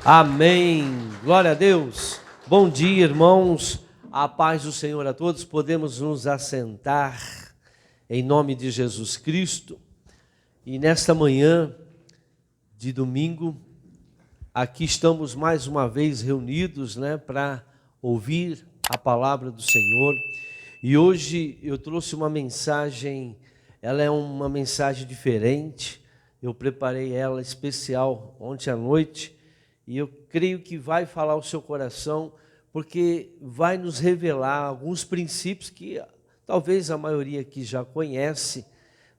Amém. Glória a Deus. Bom dia, irmãos. A paz do Senhor a todos. Podemos nos assentar em nome de Jesus Cristo. E nesta manhã de domingo, aqui estamos mais uma vez reunidos, para ouvir a palavra do Senhor. E hoje eu trouxe uma mensagem, ela é uma mensagem diferente. Eu preparei ela especial ontem à noite. E eu creio que vai falar ao seu coração, porque vai nos revelar alguns princípios que talvez a maioria aqui já conhece,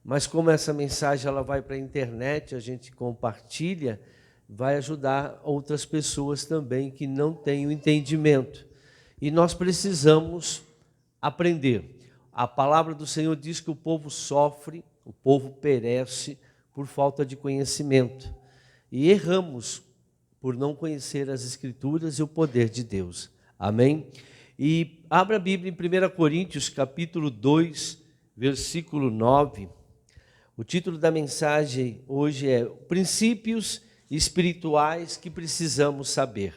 mas como essa mensagem ela vai para a internet, a gente compartilha, vai ajudar outras pessoas também que não têm o entendimento. E nós precisamos aprender. A palavra do Senhor diz que o povo sofre, o povo perece por falta de conhecimento. E erramos por não conhecer as Escrituras e o poder de Deus. Amém? E abra a Bíblia em 1 Coríntios, capítulo 2, versículo 9. O título da mensagem hoje é Princípios Espirituais que Precisamos Saber.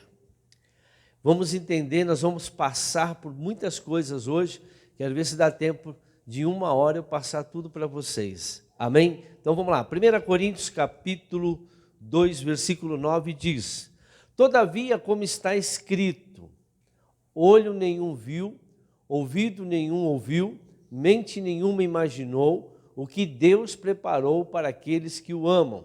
Vamos entender, nós vamos passar por muitas coisas hoje. Quero ver se dá tempo de uma hora eu passar tudo para vocês. Amém? Então vamos lá. 1 Coríntios, capítulo 2, versículo 9 diz: Todavia, como está escrito, olho nenhum viu, ouvido nenhum ouviu, mente nenhuma imaginou o que Deus preparou para aqueles que o amam.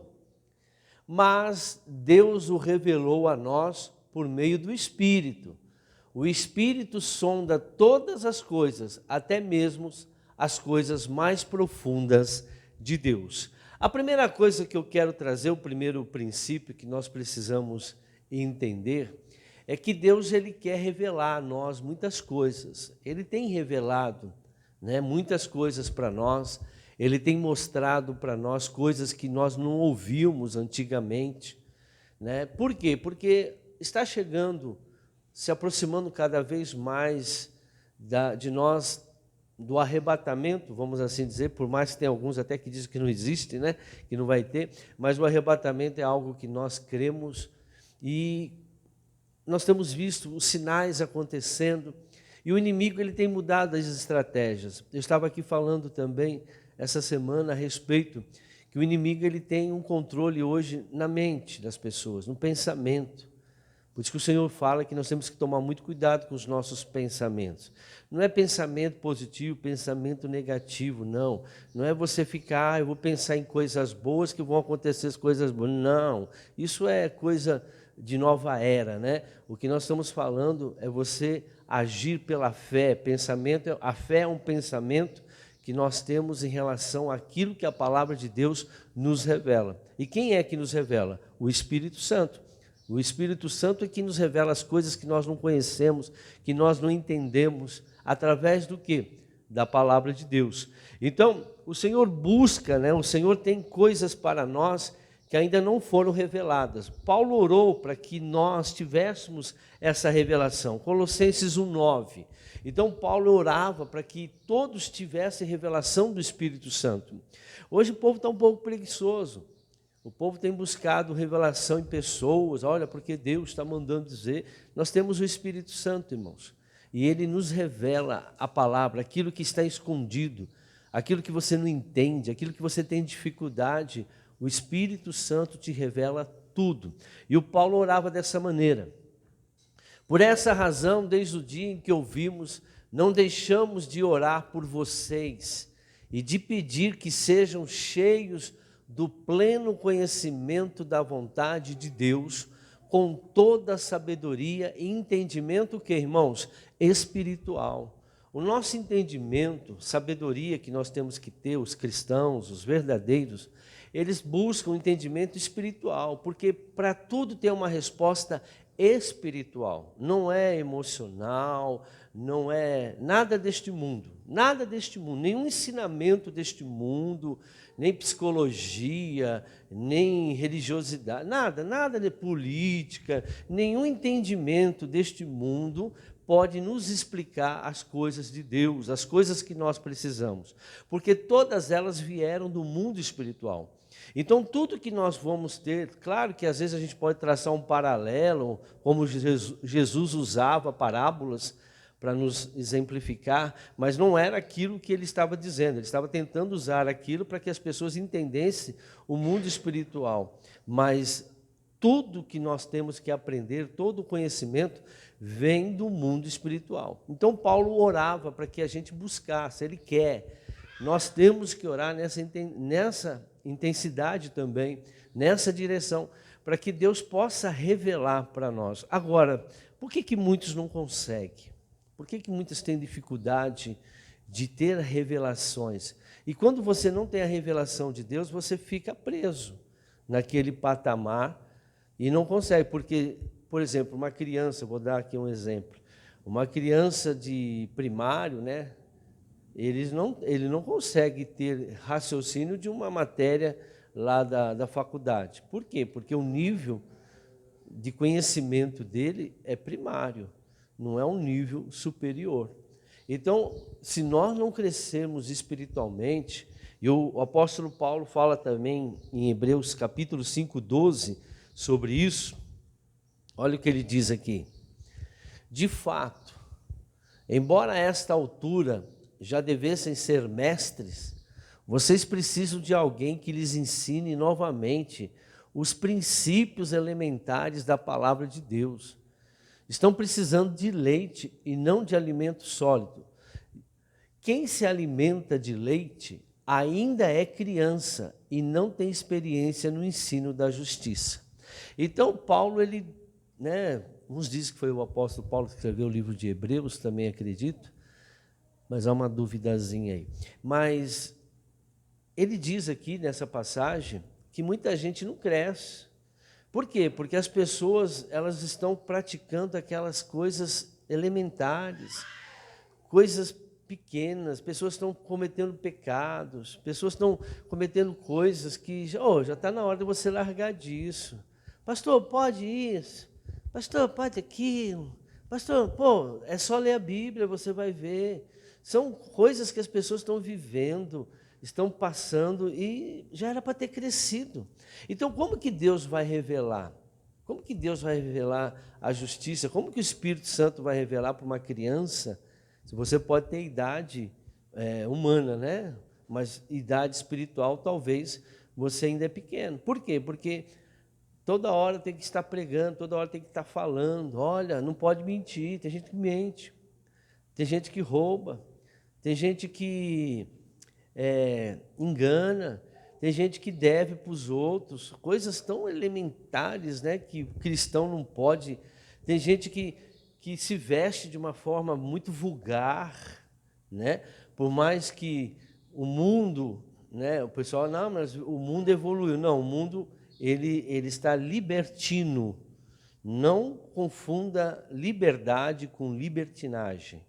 Mas Deus o revelou a nós por meio do Espírito. O Espírito sonda todas as coisas, até mesmo as coisas mais profundas de Deus. A primeira coisa que eu quero trazer, o primeiro princípio que nós precisamos entender, é que Deus ele quer revelar a nós muitas coisas. Ele tem revelado, muitas coisas para nós. Ele tem mostrado para nós coisas que nós não ouvíamos antigamente. Por quê? Porque está chegando, se aproximando cada vez mais de nós, do arrebatamento, vamos assim dizer, por mais que tenha alguns até que dizem que não existe, que não vai ter, mas o arrebatamento é algo que nós cremos e nós temos visto os sinais acontecendo e o inimigo ele tem mudado as estratégias. Eu estava aqui falando também essa semana a respeito que o inimigo ele tem um controle hoje na mente das pessoas, no pensamento. Por isso que o Senhor fala que nós temos que tomar muito cuidado com os nossos pensamentos. Não é pensamento positivo, pensamento negativo, não. Não é você ficar, eu vou pensar em coisas boas que vão acontecer as coisas boas. Não, isso é coisa de nova era, O que nós estamos falando é você agir pela fé. A fé é um pensamento que nós temos em relação àquilo que a palavra de Deus nos revela. E quem é que nos revela? O Espírito Santo. O Espírito Santo é que nos revela as coisas que nós não conhecemos, que nós não entendemos, através do quê? Da palavra de Deus. Então, o Senhor busca, o Senhor tem coisas para nós que ainda não foram reveladas. Paulo orou para que nós tivéssemos essa revelação. Colossenses 1:9. Então, Paulo orava para que todos tivessem revelação do Espírito Santo. Hoje o povo está um pouco preguiçoso. O povo tem buscado revelação em pessoas, olha, porque Deus está mandando dizer. Nós temos o Espírito Santo, irmãos, e Ele nos revela a palavra, aquilo que está escondido, aquilo que você não entende, aquilo que você tem dificuldade, o Espírito Santo te revela tudo. E o Paulo orava dessa maneira. Por essa razão, desde o dia em que ouvimos, não deixamos de orar por vocês e de pedir que sejam cheios do pleno conhecimento da vontade de Deus, com toda a sabedoria e entendimento que, irmãos, espiritual. O nosso entendimento, sabedoria que nós temos que ter, os cristãos, os verdadeiros, eles buscam entendimento espiritual, porque para tudo tem uma resposta espiritual, não é emocional, não é nada deste mundo, nenhum ensinamento deste mundo, nem psicologia, nem religiosidade, nada de política, nenhum entendimento deste mundo pode nos explicar as coisas de Deus, as coisas que nós precisamos, porque todas elas vieram do mundo espiritual. Então, tudo que nós vamos ter, claro que às vezes a gente pode traçar um paralelo, como Jesus usava parábolas para nos exemplificar, mas não era aquilo que ele estava dizendo, ele estava tentando usar aquilo para que as pessoas entendessem o mundo espiritual. Mas tudo que nós temos que aprender, todo o conhecimento, vem do mundo espiritual. Então, Paulo orava para que a gente buscasse, ele quer. Nós temos que orar nessa intensidade também, nessa direção, para que Deus possa revelar para nós. Agora, por que muitos não conseguem? Por que muitos têm dificuldade de ter revelações? E quando você não tem a revelação de Deus, você fica preso naquele patamar e não consegue, porque, por exemplo, uma criança, vou dar aqui um exemplo, uma criança de primário, né? Ele não consegue ter raciocínio de uma matéria lá da faculdade. Por quê? Porque o nível de conhecimento dele é primário, não é um nível superior. Então, se nós não crescermos espiritualmente, e o apóstolo Paulo fala também em Hebreus capítulo 5:12 sobre isso, olha o que ele diz aqui. De fato, embora a esta altura já devessem ser mestres, vocês precisam de alguém que lhes ensine novamente os princípios elementares da palavra de Deus. Estão precisando de leite e não de alimento sólido. Quem se alimenta de leite ainda é criança e não tem experiência no ensino da justiça. Então, Paulo, uns dizem que foi o apóstolo Paulo que escreveu o livro de Hebreus, também acredito, mas há uma duvidazinha aí. Mas ele diz aqui nessa passagem que muita gente não cresce. Por quê? Porque as pessoas elas estão praticando aquelas coisas elementares, coisas pequenas, pessoas estão cometendo pecados, pessoas estão cometendo coisas que já está na hora de você largar disso. Pastor, pode isso? Pastor, pode aquilo? Pastor, é só ler a Bíblia, você vai ver. São coisas que as pessoas estão vivendo, estão passando e já era para ter crescido. Então, como que Deus vai revelar? Como que Deus vai revelar a justiça? Como que o Espírito Santo vai revelar para uma criança? Se você pode ter idade humana, né? Mas idade espiritual, talvez você ainda é pequeno. Por quê? Porque toda hora tem que estar pregando, toda hora tem que estar falando. Olha, não pode mentir, tem gente que mente, tem gente que rouba, tem gente que engana, tem gente que deve para os outros, coisas tão elementares, né, que o cristão não pode. Tem gente que se veste de uma forma muito vulgar, né? Por mais que o mundo, né, o pessoal, não, mas o mundo evoluiu. Não, o mundo ele está libertino. Não confunda liberdade com libertinagem.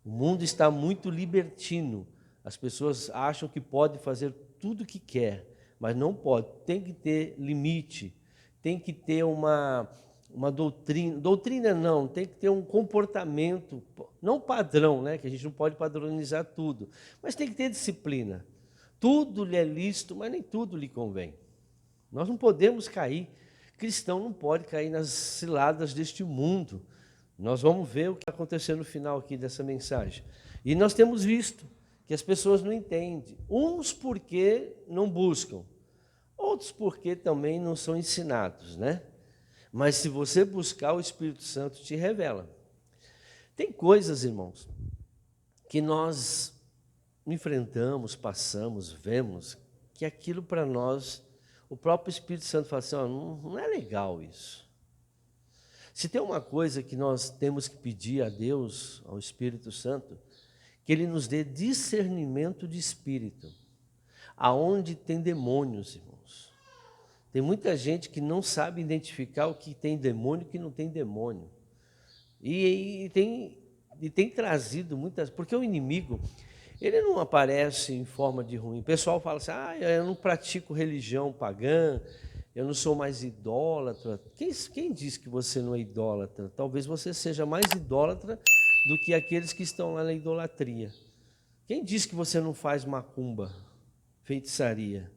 O mundo está muito libertino. As pessoas acham que pode fazer tudo o que quer, mas não pode. Tem que ter limite, tem que ter uma doutrina. Doutrina não, tem que ter um comportamento, não padrão, né? Que a gente não pode padronizar tudo, mas tem que ter disciplina. Tudo lhe é lícito, mas nem tudo lhe convém. Nós não podemos cair, cristão não pode cair nas ciladas deste mundo. Nós vamos ver o que vai acontecer no final aqui dessa mensagem. E nós temos visto que as pessoas não entendem. Uns porque não buscam, outros porque também não são ensinados, né? Mas se você buscar, o Espírito Santo te revela. Tem coisas, irmãos, que nós enfrentamos, passamos, vemos, que aquilo para nós, o próprio Espírito Santo fala assim, não é legal isso. Se tem uma coisa que nós temos que pedir a Deus, ao Espírito Santo, que Ele nos dê discernimento de espírito, aonde tem demônios, irmãos. Tem muita gente que não sabe identificar o que tem demônio e o que não tem demônio. E tem trazido muitas... Porque o inimigo, ele não aparece em forma de ruim. O pessoal fala assim, eu não pratico religião pagã, eu não sou mais idólatra. Quem diz que você não é idólatra? Talvez você seja mais idólatra do que aqueles que estão lá na idolatria. Quem diz que você não faz macumba, feitiçaria?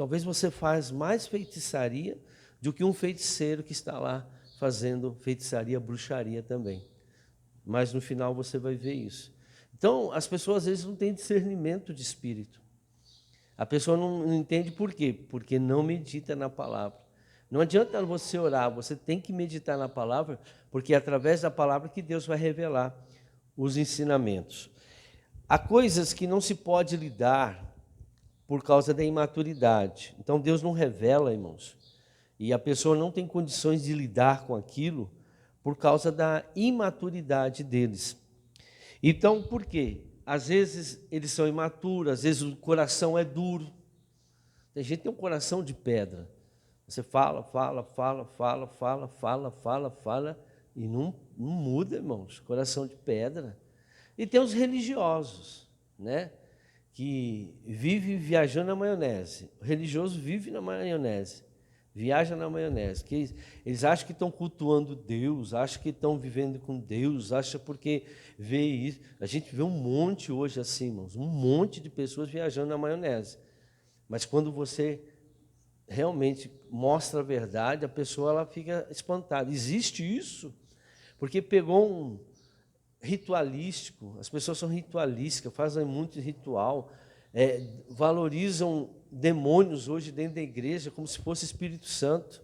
Talvez você faz mais feitiçaria do que um feiticeiro que está lá fazendo feitiçaria, bruxaria também. Mas no final você vai ver isso. Então, as pessoas às vezes não têm discernimento de espírito. A pessoa não entende por quê? Porque não medita na palavra. Não adianta você orar, você tem que meditar na palavra, porque é através da palavra que Deus vai revelar os ensinamentos. Há coisas que não se pode lidar por causa da imaturidade. Então Deus não revela, irmãos. E a pessoa não tem condições de lidar com aquilo por causa da imaturidade deles. Então, por quê? Às vezes eles são imaturos, às vezes o coração é duro. Tem gente que tem um coração de pedra. Você fala e não muda, irmãos. Coração de pedra. E tem os religiosos, né? Que vive viajando na maionese. O religioso vive na maionese, viaja na maionese. Que eles acham que estão cultuando Deus, acham que estão vivendo com Deus, acham porque vê isso. A gente vê um monte hoje assim, irmãos, um monte de pessoas viajando na maionese. Mas quando você realmente mostra a verdade, a pessoa ela fica espantada. Existe isso? Porque pegou um ritualístico, as pessoas são ritualísticas, fazem muito ritual, valorizam demônios hoje dentro da igreja como se fosse Espírito Santo.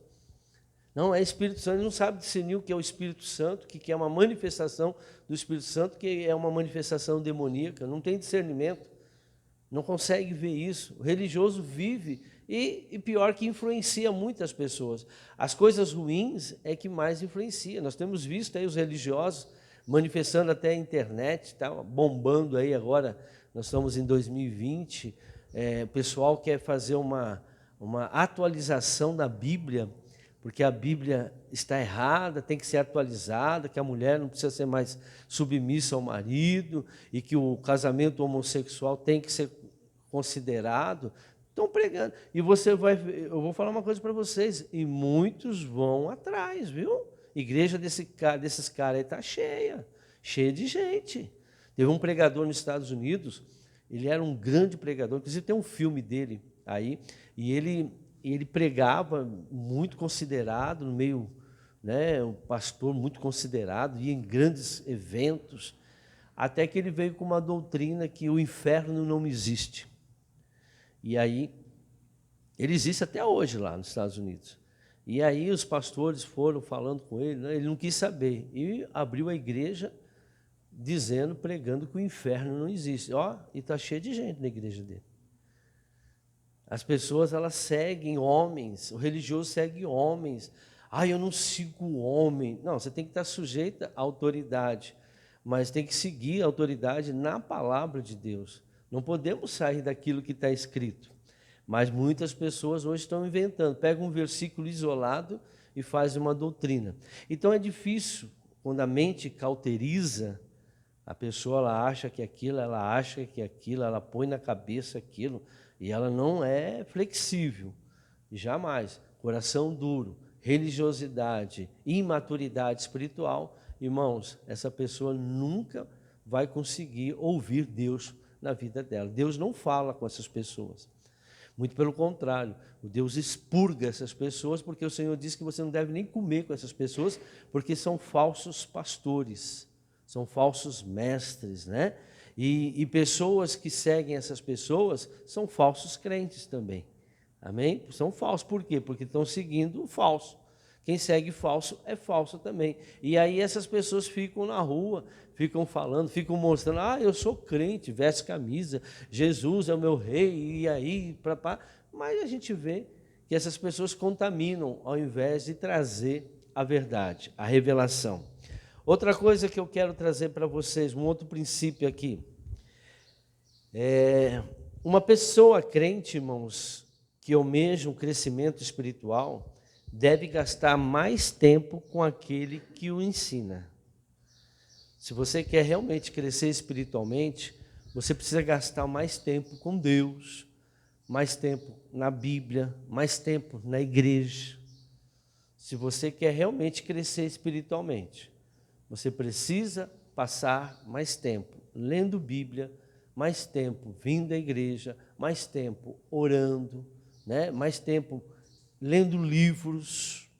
Não é Espírito Santo, ele não sabe discernir o que é o Espírito Santo, o que é uma manifestação do Espírito Santo, que é uma manifestação demoníaca, não tem discernimento, não consegue ver isso. O religioso vive e pior que influencia muitas pessoas. As coisas ruins é que mais influencia. Nós temos visto aí os religiosos manifestando até a internet, está bombando aí agora, nós estamos em 2020, o pessoal quer fazer uma atualização da Bíblia, porque a Bíblia está errada, tem que ser atualizada, que a mulher não precisa ser mais submissa ao marido, e que o casamento homossexual tem que ser considerado. Estão pregando. E eu vou falar uma coisa para vocês, e muitos vão atrás, viu? Igreja desses caras aí está cheia de gente. Teve um pregador nos Estados Unidos, ele era um grande pregador, inclusive tem um filme dele aí, e ele pregava muito considerado no meio, né, um pastor muito considerado, ia em grandes eventos, até que ele veio com uma doutrina que o inferno não existe. E aí, ele existe até hoje lá nos Estados Unidos. E aí os pastores foram falando com ele, né? Ele não quis saber. E abriu a igreja pregando que o inferno não existe. E está cheio de gente na igreja dele. As pessoas, elas seguem homens, o religioso segue homens. Eu não sigo o homem. Não, você tem que estar sujeita à autoridade, mas tem que seguir a autoridade na palavra de Deus. Não podemos sair daquilo que está escrito. Mas muitas pessoas hoje estão inventando, pegam um versículo isolado e fazem uma doutrina. Então é difícil, quando a mente cauteriza, a pessoa ela acha que aquilo, ela põe na cabeça aquilo, e ela não é flexível, jamais. Coração duro, religiosidade, imaturidade espiritual, irmãos, essa pessoa nunca vai conseguir ouvir Deus na vida dela. Deus não fala com essas pessoas. Muito pelo contrário, o Deus expurga essas pessoas, porque o Senhor diz que você não deve nem comer com essas pessoas, porque são falsos pastores, são falsos mestres, né? E pessoas que seguem essas pessoas são falsos crentes também, amém? São falsos, por quê? Porque estão seguindo o falso. Quem segue falso é falso também. E aí essas pessoas ficam na rua, ficam falando, ficam mostrando, eu sou crente, veste camisa, Jesus é o meu rei, e aí, mas a gente vê que essas pessoas contaminam, ao invés de trazer a verdade, a revelação. Outra coisa que eu quero trazer para vocês, um outro princípio aqui, uma pessoa crente, irmãos, que almeja um crescimento espiritual, deve gastar mais tempo com aquele que o ensina. Se você quer realmente crescer espiritualmente, você precisa gastar mais tempo com Deus, mais tempo na Bíblia, mais tempo na igreja. Se você quer realmente crescer espiritualmente, você precisa passar mais tempo lendo Bíblia, mais tempo vindo à igreja, mais tempo orando, né? Mais tempo lendo livros,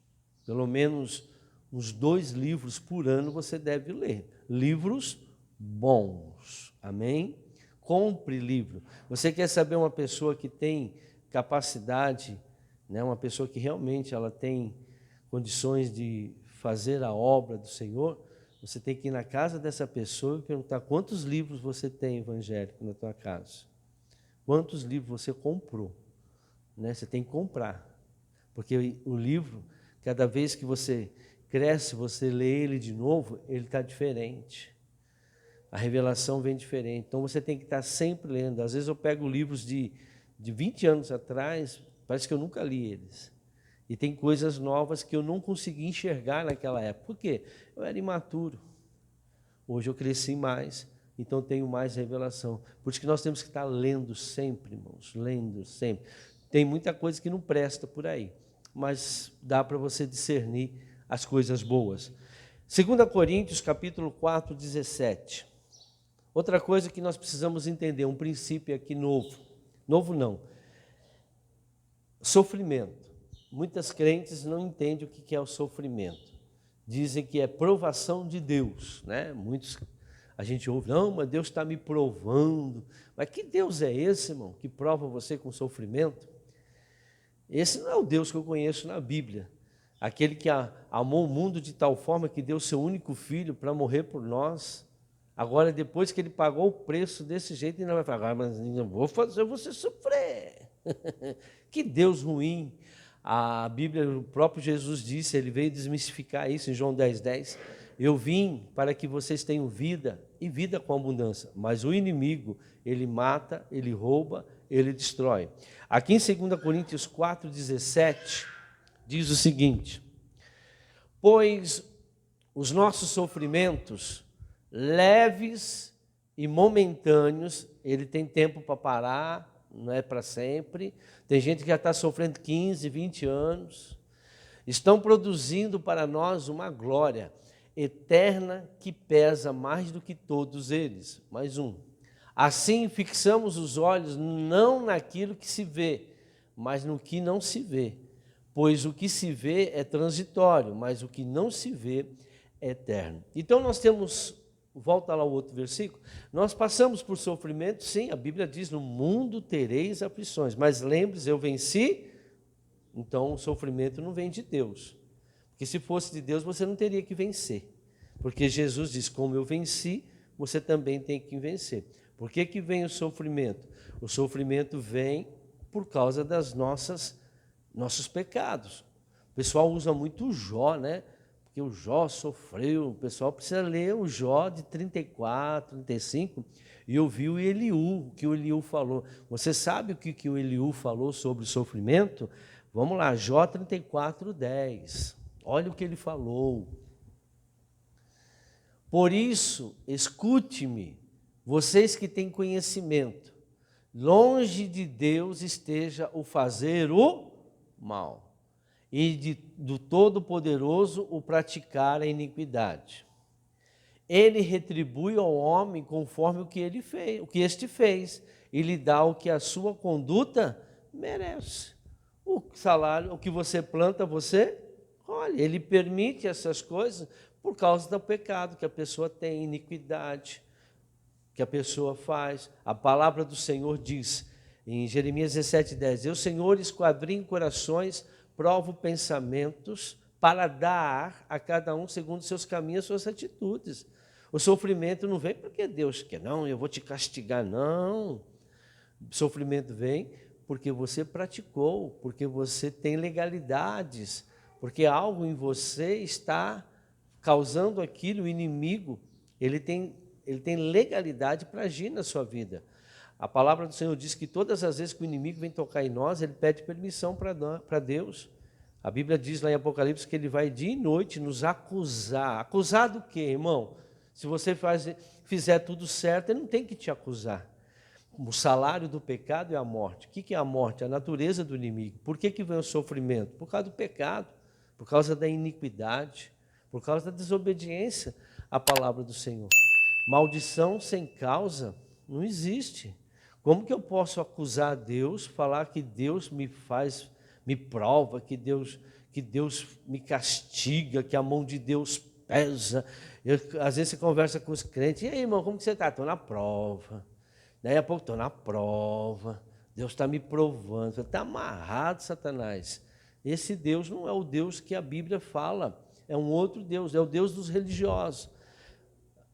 pelo menos uns 2 livros por ano você deve ler. Livros bons, amém? Compre livro. Você quer saber uma pessoa que tem capacidade, né? Uma pessoa que realmente ela tem condições de fazer a obra do Senhor, você tem que ir na casa dessa pessoa e perguntar quantos livros você tem evangélico na tua casa. Quantos livros você comprou, né? Você tem que comprar. Porque o livro, cada vez que você cresce, você lê ele de novo, ele está diferente. A revelação vem diferente. Então você tem que estar sempre lendo. Às vezes eu pego livros de 20 anos atrás, parece que eu nunca li eles. E tem coisas novas que eu não consegui enxergar naquela época. Por quê? Eu era imaturo. Hoje eu cresci mais, então tenho mais revelação. Por isso que nós temos que estar lendo sempre, irmãos, lendo sempre. Tem muita coisa que não presta por aí, mas dá para você discernir as coisas boas. 2 Coríntios, capítulo 4, 17. Outra coisa que nós precisamos entender, um princípio aqui novo. Novo não. Sofrimento. Muitas crentes não entendem o que é o sofrimento. Dizem que é provação de Deus, né? A gente ouve, não, mas Deus está me provando. Mas que Deus é esse, irmão, que prova você com sofrimento? Esse não é o Deus que eu conheço na Bíblia. Aquele que amou o mundo de tal forma que deu seu único filho para morrer por nós. Agora, depois que ele pagou o preço desse jeito, ele não vai falar, mas não vou fazer você sofrer. Que Deus ruim. A Bíblia, o próprio Jesus disse, ele veio desmistificar isso em João 10:10. Eu vim para que vocês tenham vida e vida com abundância. Mas o inimigo, ele mata, ele rouba, ele destrói. Aqui em 2 Coríntios 4:17, diz o seguinte: pois os nossos sofrimentos leves e momentâneos, ele tem tempo para parar, não é para sempre. Tem gente que já está sofrendo 15, 20 anos. Estão produzindo para nós uma glória eterna que pesa mais do que todos eles. Mais um. Assim, fixamos os olhos não naquilo que se vê, mas no que não se vê. Pois o que se vê é transitório, mas o que não se vê é eterno. Então nós temos, volta lá o outro versículo, nós passamos por sofrimento, sim, a Bíblia diz, no mundo tereis aflições, mas lembre-se, eu venci, então o sofrimento não vem de Deus. Porque se fosse de Deus, você não teria que vencer. Porque Jesus diz, como eu venci, você também tem que vencer. Por que vem o sofrimento? O sofrimento vem por causa das nossos pecados. O pessoal usa muito o Jó, né? Porque o Jó sofreu. O pessoal precisa ler o Jó de 34, 35 e ouvir o Eliú, o que o Eliú falou. Você sabe o que o Eliú falou sobre o sofrimento? Vamos lá, Jó 34:10. Olha o que ele falou. Por isso, escute-me, vocês que têm conhecimento, longe de Deus esteja o fazer o mal, e do Todo-Poderoso o praticar a iniquidade. Ele retribui ao homem conforme o que ele fez, o que este fez, e lhe dá o que a sua conduta merece. O salário, o que você planta, você colhe. Ele permite essas coisas por causa do pecado que a pessoa tem, iniquidade que a pessoa faz. A palavra do Senhor diz em Jeremias 17:10, eu, Senhor, esquadrinho corações, provo pensamentos, para dar a cada um segundo seus caminhos, suas atitudes. O sofrimento não vem porque Deus quer, não, eu vou te castigar, não. O sofrimento vem porque você praticou, porque você tem legalidades, porque algo em você está causando aquilo, o inimigo, ele tem legalidade para agir na sua vida. A palavra do Senhor diz que todas as vezes que o inimigo vem tocar em nós, ele pede permissão para Deus. A Bíblia diz lá em Apocalipse que ele vai dia e noite nos acusar. Acusar do quê, irmão? Se você fizer tudo certo, ele não tem que te acusar. O salário do pecado é a morte. O que é a morte? A natureza do inimigo. Por que vem o sofrimento? Por causa do pecado, por causa da iniquidade, por causa da desobediência à palavra do Senhor. Maldição sem causa não existe. Como que eu posso acusar Deus, falar que Deus me prova, que Deus me castiga, que a mão de Deus pesa? Às vezes você conversa com os crentes, e aí, irmão, como que você está? Estou na prova. Daí a pouco, estou na prova. Deus está me provando. Está amarrado, Satanás. Esse Deus não é o Deus que a Bíblia fala. É um outro Deus, é o Deus dos religiosos.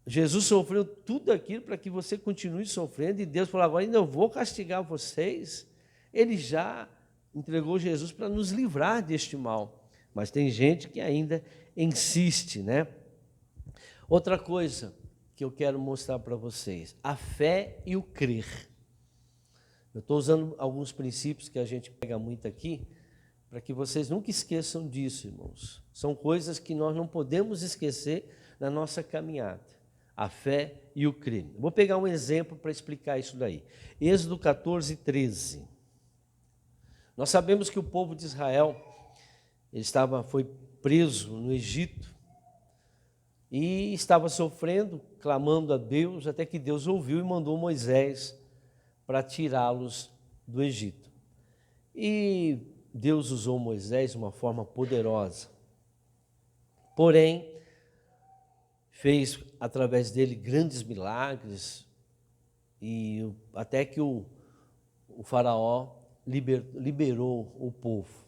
Jesus sofreu tudo aquilo para que você continue sofrendo, e Deus falou, agora ainda eu vou castigar vocês. Ele já entregou Jesus para nos livrar deste mal. Mas tem gente que ainda insiste, né? Outra coisa que eu quero mostrar para vocês, a fé e o crer. Eu estou usando alguns princípios que a gente pega muito aqui, para que vocês nunca esqueçam disso, irmãos. São coisas que nós não podemos esquecer na nossa caminhada. A fé e o crer. Vou pegar um exemplo para explicar isso daí. Êxodo 14, 13. Nós sabemos que o povo de Israel foi preso no Egito e estava sofrendo, clamando a Deus, até que Deus ouviu e mandou Moisés para tirá-los do Egito. E Deus usou Moisés de uma forma poderosa. Porém, fez através dele grandes milagres, e até que o faraó liberou o povo.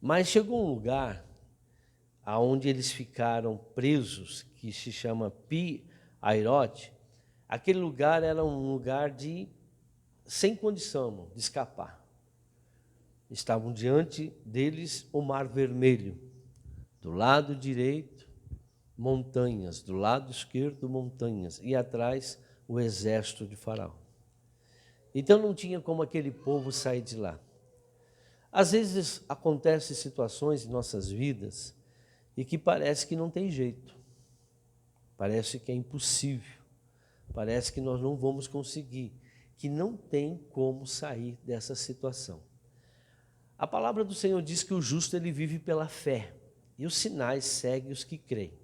Mas chegou um lugar onde eles ficaram presos, que se chama Pi-Hairote. Aquele lugar era um lugar sem condição de escapar. Estavam diante deles o Mar Vermelho, do lado direito montanhas, do lado esquerdo montanhas, e atrás o exército de Faraó. Então não tinha como aquele povo sair de lá. Às vezes acontecem situações em nossas vidas e que parece que não tem jeito, parece que é impossível, parece que nós não vamos conseguir, que não tem como sair dessa situação. A palavra do Senhor diz que o justo ele vive pela fé, e os sinais seguem os que creem.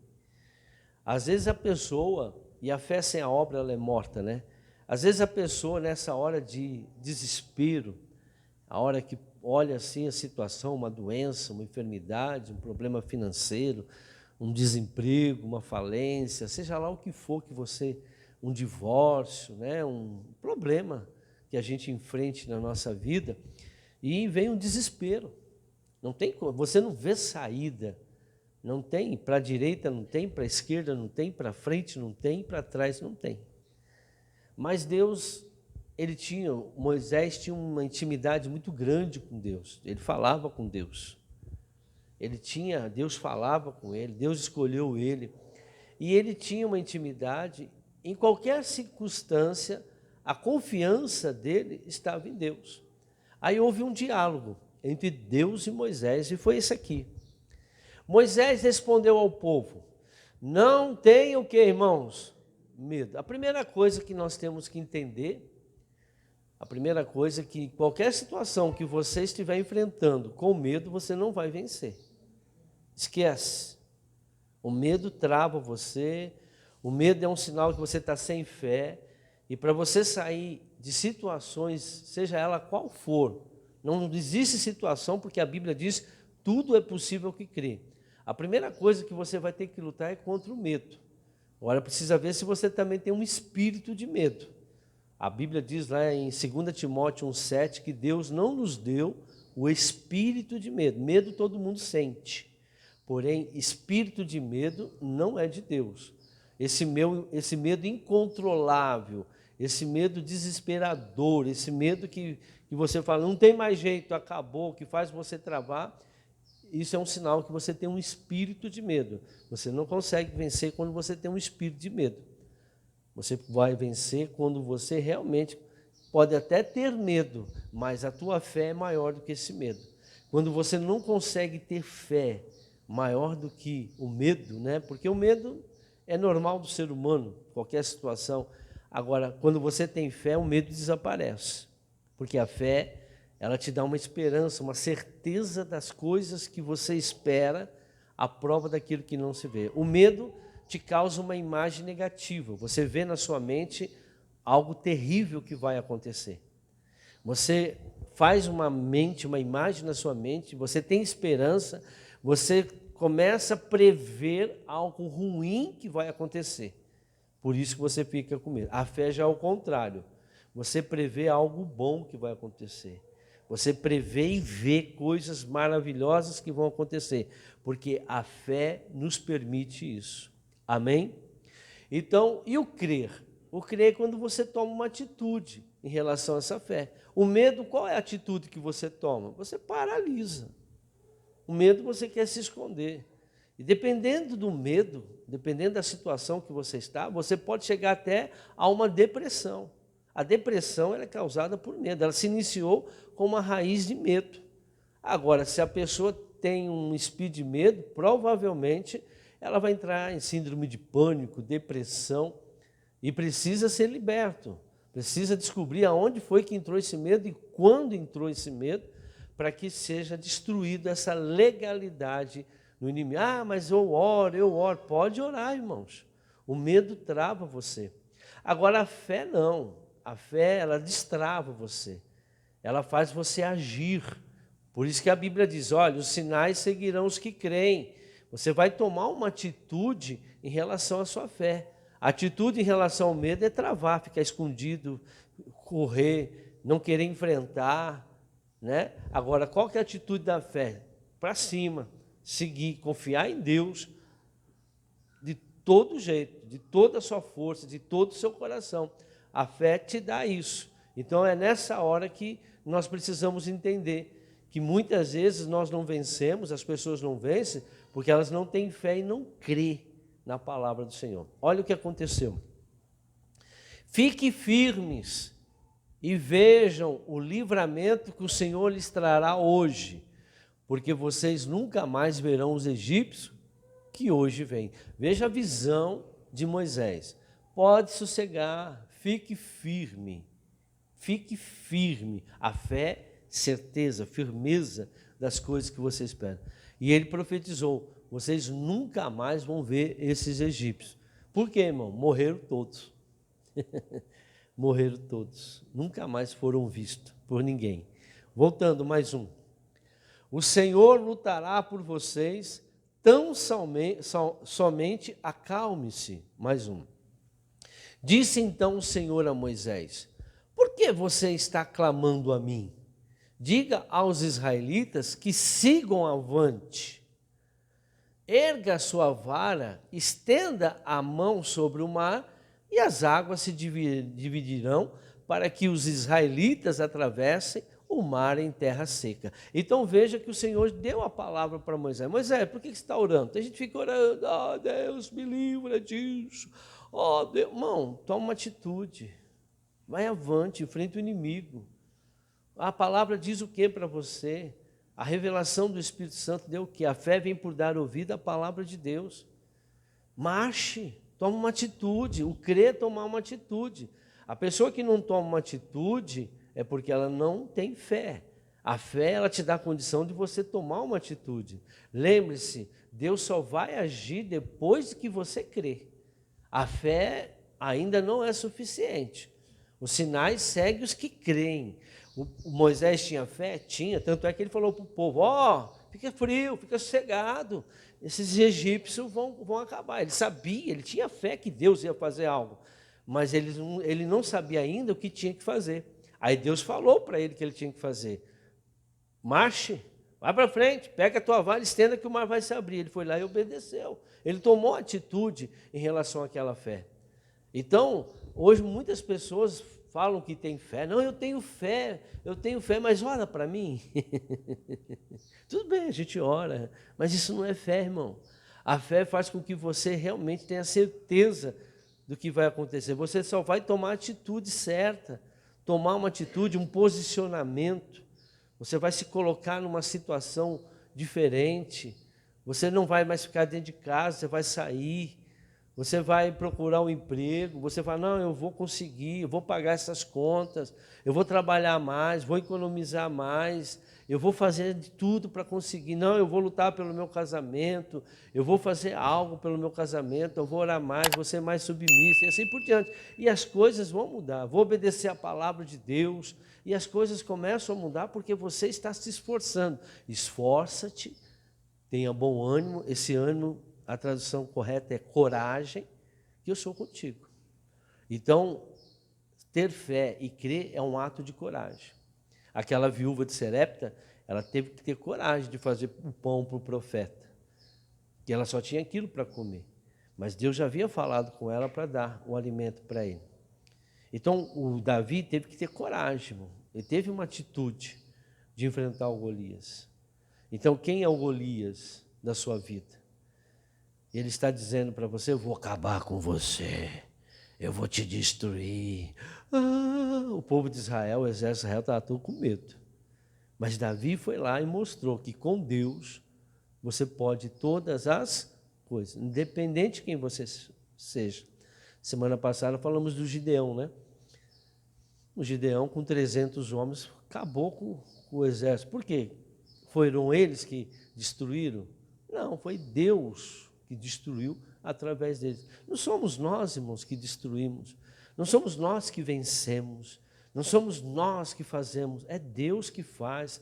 Às vezes a pessoa, e a fé sem a obra ela é morta, né? Às vezes a pessoa nessa hora de desespero, a hora que olha assim a situação, uma doença, uma enfermidade, um problema financeiro, um desemprego, uma falência, seja lá o que for que você, um divórcio, né? Um problema que a gente enfrente na nossa vida, e vem um desespero. Não tem, você não vê saída. Não tem, para a direita não tem, para a esquerda não tem, para frente não tem, para trás não tem. Mas Deus, Moisés tinha uma intimidade muito grande com Deus. Ele falava com Deus. Deus falava com ele, Deus escolheu ele. E ele tinha uma intimidade, em qualquer circunstância, a confiança dele estava em Deus. Aí houve um diálogo entre Deus e Moisés, e foi esse aqui. Moisés respondeu ao povo, não tenham o que, irmãos? Medo. A primeira coisa que nós temos que entender, a primeira coisa é que qualquer situação que você estiver enfrentando com medo, você não vai vencer. Esquece. O medo trava você, o medo é um sinal que você está sem fé, e para você sair de situações, seja ela qual for, não existe situação, porque a Bíblia diz, tudo é possível que crê. A primeira coisa que você vai ter que lutar é contra o medo. Agora, precisa ver se você também tem um espírito de medo. A Bíblia diz lá em 2 Timóteo 1,7 que Deus não nos deu o espírito de medo. Medo todo mundo sente. Porém, espírito de medo não é de Deus. Esse medo incontrolável, esse medo desesperador, esse medo que você fala, não tem mais jeito, acabou, que faz você travar, isso é um sinal que você tem um espírito de medo. Você não consegue vencer quando você tem um espírito de medo. Você vai vencer quando você realmente pode até ter medo, mas a tua fé é maior do que esse medo. Quando você não consegue ter fé maior do que o medo, né? Porque o medo é normal do ser humano, qualquer situação. Agora, quando você tem fé, o medo desaparece, porque a fé ela te dá uma esperança, uma certeza das coisas que você espera, a prova daquilo que não se vê. O medo te causa uma imagem negativa. Você vê na sua mente algo terrível que vai acontecer. Você faz uma imagem na sua mente, você tem esperança, você começa a prever algo ruim que vai acontecer. Por isso que você fica com medo. A fé já é o contrário. Você prevê algo bom que vai acontecer. Você prevê e vê coisas maravilhosas que vão acontecer, porque a fé nos permite isso. Amém? Então, e o crer? O crer é quando você toma uma atitude em relação a essa fé. O medo, qual é a atitude que você toma? Você paralisa. O medo você quer se esconder. E dependendo do medo, dependendo da situação que você está, você pode chegar até a uma depressão. A depressão ela é causada por medo. Ela se iniciou com uma raiz de medo. Agora, se a pessoa tem um espírito de medo, provavelmente ela vai entrar em síndrome de pânico, depressão, e precisa ser liberto. Precisa descobrir aonde foi que entrou esse medo e quando entrou esse medo, para que seja destruída essa legalidade no inimigo. Ah, mas eu oro. Pode orar, irmãos. O medo trava você. Agora, a fé não. A fé, ela destrava você. Ela faz você agir. Por isso que a Bíblia diz, olha, os sinais seguirão os que creem. Você vai tomar uma atitude em relação à sua fé. A atitude em relação ao medo é travar, ficar escondido, correr, não querer enfrentar, né? Agora, qual que é a atitude da fé? Para cima, seguir, confiar em Deus de todo jeito, de toda a sua força, de todo o seu coração. A fé te dá isso. Então, é nessa hora que nós precisamos entender que muitas vezes nós não vencemos, as pessoas não vencem, porque elas não têm fé e não crê na palavra do Senhor. Olha o que aconteceu. Fique firmes e vejam o livramento que o Senhor lhes trará hoje, porque vocês nunca mais verão os egípcios que hoje vêm. Veja a visão de Moisés. Pode sossegar, fique firme. Fique firme. A fé, certeza, firmeza das coisas que você espera. E ele profetizou, vocês nunca mais vão ver esses egípcios. Por quê, irmão? Morreram todos. Morreram todos. Nunca mais foram vistos por ninguém. Voltando, mais um. O Senhor lutará por vocês, somente acalme-se. Mais um. Disse então o Senhor a Moisés, por que você está clamando a mim? Diga aos israelitas que sigam avante. Erga a sua vara, estenda a mão sobre o mar e as águas se dividirão para que os israelitas atravessem o mar em terra seca. Então veja que o Senhor deu a palavra para Moisés. Moisés, por que você está orando? A gente fica orando, oh, Deus me livra disso. Oh, Deus. Irmão, toma uma atitude. Vai avante, enfrenta o inimigo. A palavra diz o que para você? A revelação do Espírito Santo deu o que? A fé vem por dar ouvido à palavra de Deus. Marche, toma uma atitude. O crer é tomar uma atitude. A pessoa que não toma uma atitude é porque ela não tem fé. A fé, ela te dá a condição de você tomar uma atitude. Lembre-se, Deus só vai agir depois que você crê. A fé ainda não é suficiente. Os sinais seguem os que creem. O Moisés tinha fé? Tinha, tanto é que ele falou para o povo, fica frio, fica sossegado, esses egípcios vão acabar. Ele sabia, ele tinha fé que Deus ia fazer algo, mas ele não sabia ainda o que tinha que fazer. Aí Deus falou para ele que ele tinha que fazer, marche, vai para frente, pega a tua vara, estenda que o mar vai se abrir. Ele foi lá e obedeceu, ele tomou atitude em relação àquela fé. Então, hoje muitas pessoas falam que tem fé. Não, eu tenho fé, mas ora para mim. Tudo bem, a gente ora, mas isso não é fé, irmão. A fé faz com que você realmente tenha certeza do que vai acontecer. Você só vai tomar a atitude certa, tomar uma atitude, um posicionamento. Você vai se colocar numa situação diferente. Você não vai mais ficar dentro de casa, você vai sair. Você vai procurar um emprego, você fala, não, eu vou conseguir, eu vou pagar essas contas, eu vou trabalhar mais, vou economizar mais, eu vou fazer de tudo para conseguir. Não, eu vou lutar pelo meu casamento, eu vou fazer algo pelo meu casamento, eu vou orar mais, vou ser mais submissa e assim por diante. E as coisas vão mudar, vou obedecer a palavra de Deus e as coisas começam a mudar porque você está se esforçando. Esforça-te, tenha bom ânimo, esse ânimo, a tradução correta é coragem, que eu sou contigo. Então, ter fé e crer é um ato de coragem. Aquela viúva de Serepta, ela teve que ter coragem de fazer o pão para o profeta, que ela só tinha aquilo para comer. Mas Deus já havia falado com ela para dar o alimento para ele. Então, o Davi teve que ter coragem, irmão. Ele teve uma atitude de enfrentar o Golias. Então, quem é o Golias da sua vida? Ele está dizendo para você, eu vou acabar com você, eu vou te destruir. O povo de Israel, o exército de Israel estava todo com medo. Mas Davi foi lá e mostrou que com Deus você pode todas as coisas, independente de quem você seja. Semana passada falamos do Gideão, né? O Gideão, com 300 homens, acabou com o exército. Por quê? Foram eles que destruíram? Não, foi Deus que destruiu através deles. Não somos nós, irmãos, que destruímos. Não somos nós que vencemos. Não somos nós que fazemos. É Deus que faz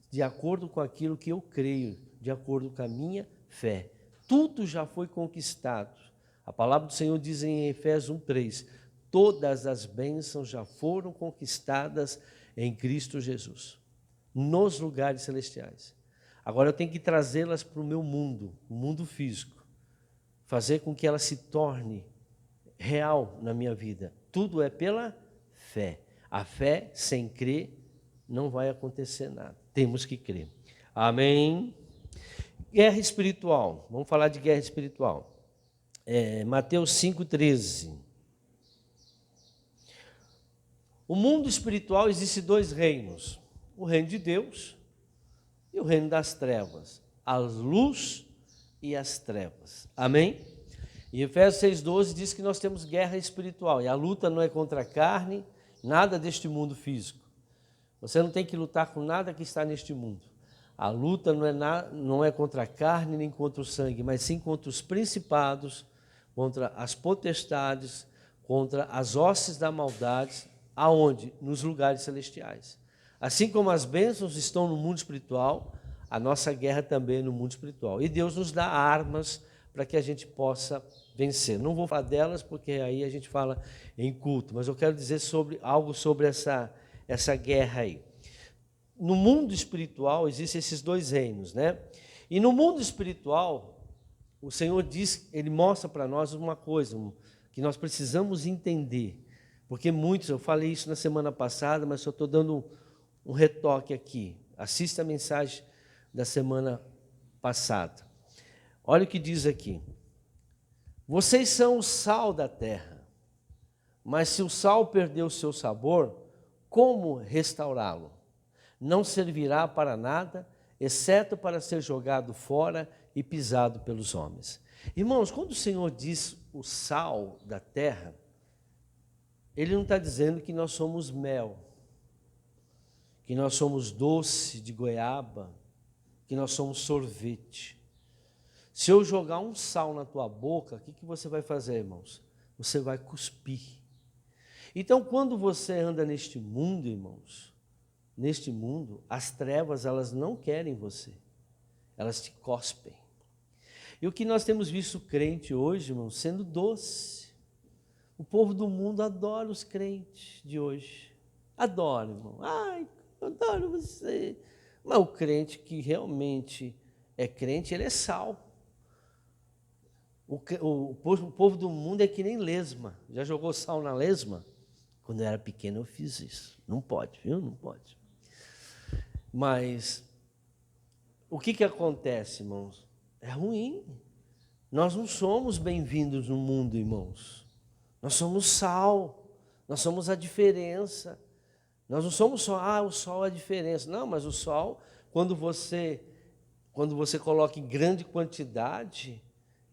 de acordo com aquilo que eu creio, de acordo com a minha fé. Tudo já foi conquistado. A palavra do Senhor diz em Efésios 1:3, todas as bênçãos já foram conquistadas em Cristo Jesus, nos lugares celestiais. Agora eu tenho que trazê-las para o meu mundo, o mundo físico, fazer com que ela se torne real na minha vida. Tudo é pela fé. A fé sem crer não vai acontecer nada. Temos que crer. Amém? Guerra espiritual. Vamos falar de guerra espiritual. Mateus 5,13. O mundo espiritual existe dois reinos. O reino de Deus e o reino das trevas, a luz e as trevas. Amém? E Efésios 6,12 diz que nós temos guerra espiritual, e a luta não é contra a carne, nada deste mundo físico. Você não tem que lutar com nada que está neste mundo. A luta não é contra a carne nem contra o sangue, mas sim contra os principados, contra as potestades, contra as hostes da maldade, aonde? Nos lugares celestiais. Assim como as bênçãos estão no mundo espiritual, a nossa guerra também é no mundo espiritual. E Deus nos dá armas para que a gente possa vencer. Não vou falar delas, porque aí a gente fala em culto, mas eu quero dizer algo sobre essa guerra aí. No mundo espiritual existem esses dois reinos, né? E no mundo espiritual, o Senhor diz, Ele mostra para nós uma coisa que nós precisamos entender. Porque muitos, eu falei isso na semana passada, mas só estou dando um retoque aqui. Assista a mensagem da semana passada. Olha o que diz aqui. Vocês são o sal da terra, mas se o sal perder o seu sabor, como restaurá-lo? Não servirá para nada, exceto para ser jogado fora e pisado pelos homens. Irmãos, quando o Senhor diz o sal da terra, Ele não está dizendo que nós somos mel, que nós somos doce de goiaba, que nós somos sorvete. Se eu jogar um sal na tua boca, o que você vai fazer, irmãos? Você vai cuspir. Então, quando você anda neste mundo, irmãos, neste mundo, as trevas, elas não querem você. Elas te cospem. E o que nós temos visto crente hoje, irmãos, sendo doce. O povo do mundo adora os crentes de hoje. Adora, irmão. Ai, eu adoro você. Mas o crente que realmente é crente, ele é sal. O povo do mundo é que nem lesma. Já jogou sal na lesma? Quando eu era pequeno eu fiz isso. Não pode, viu? Não pode. Mas o que acontece, irmãos? É ruim. Nós não somos bem-vindos no mundo, irmãos. Nós somos sal. Nós somos a diferença. Nós não somos só, o sol é a diferença. Não, mas o sol, quando você coloca em grande quantidade,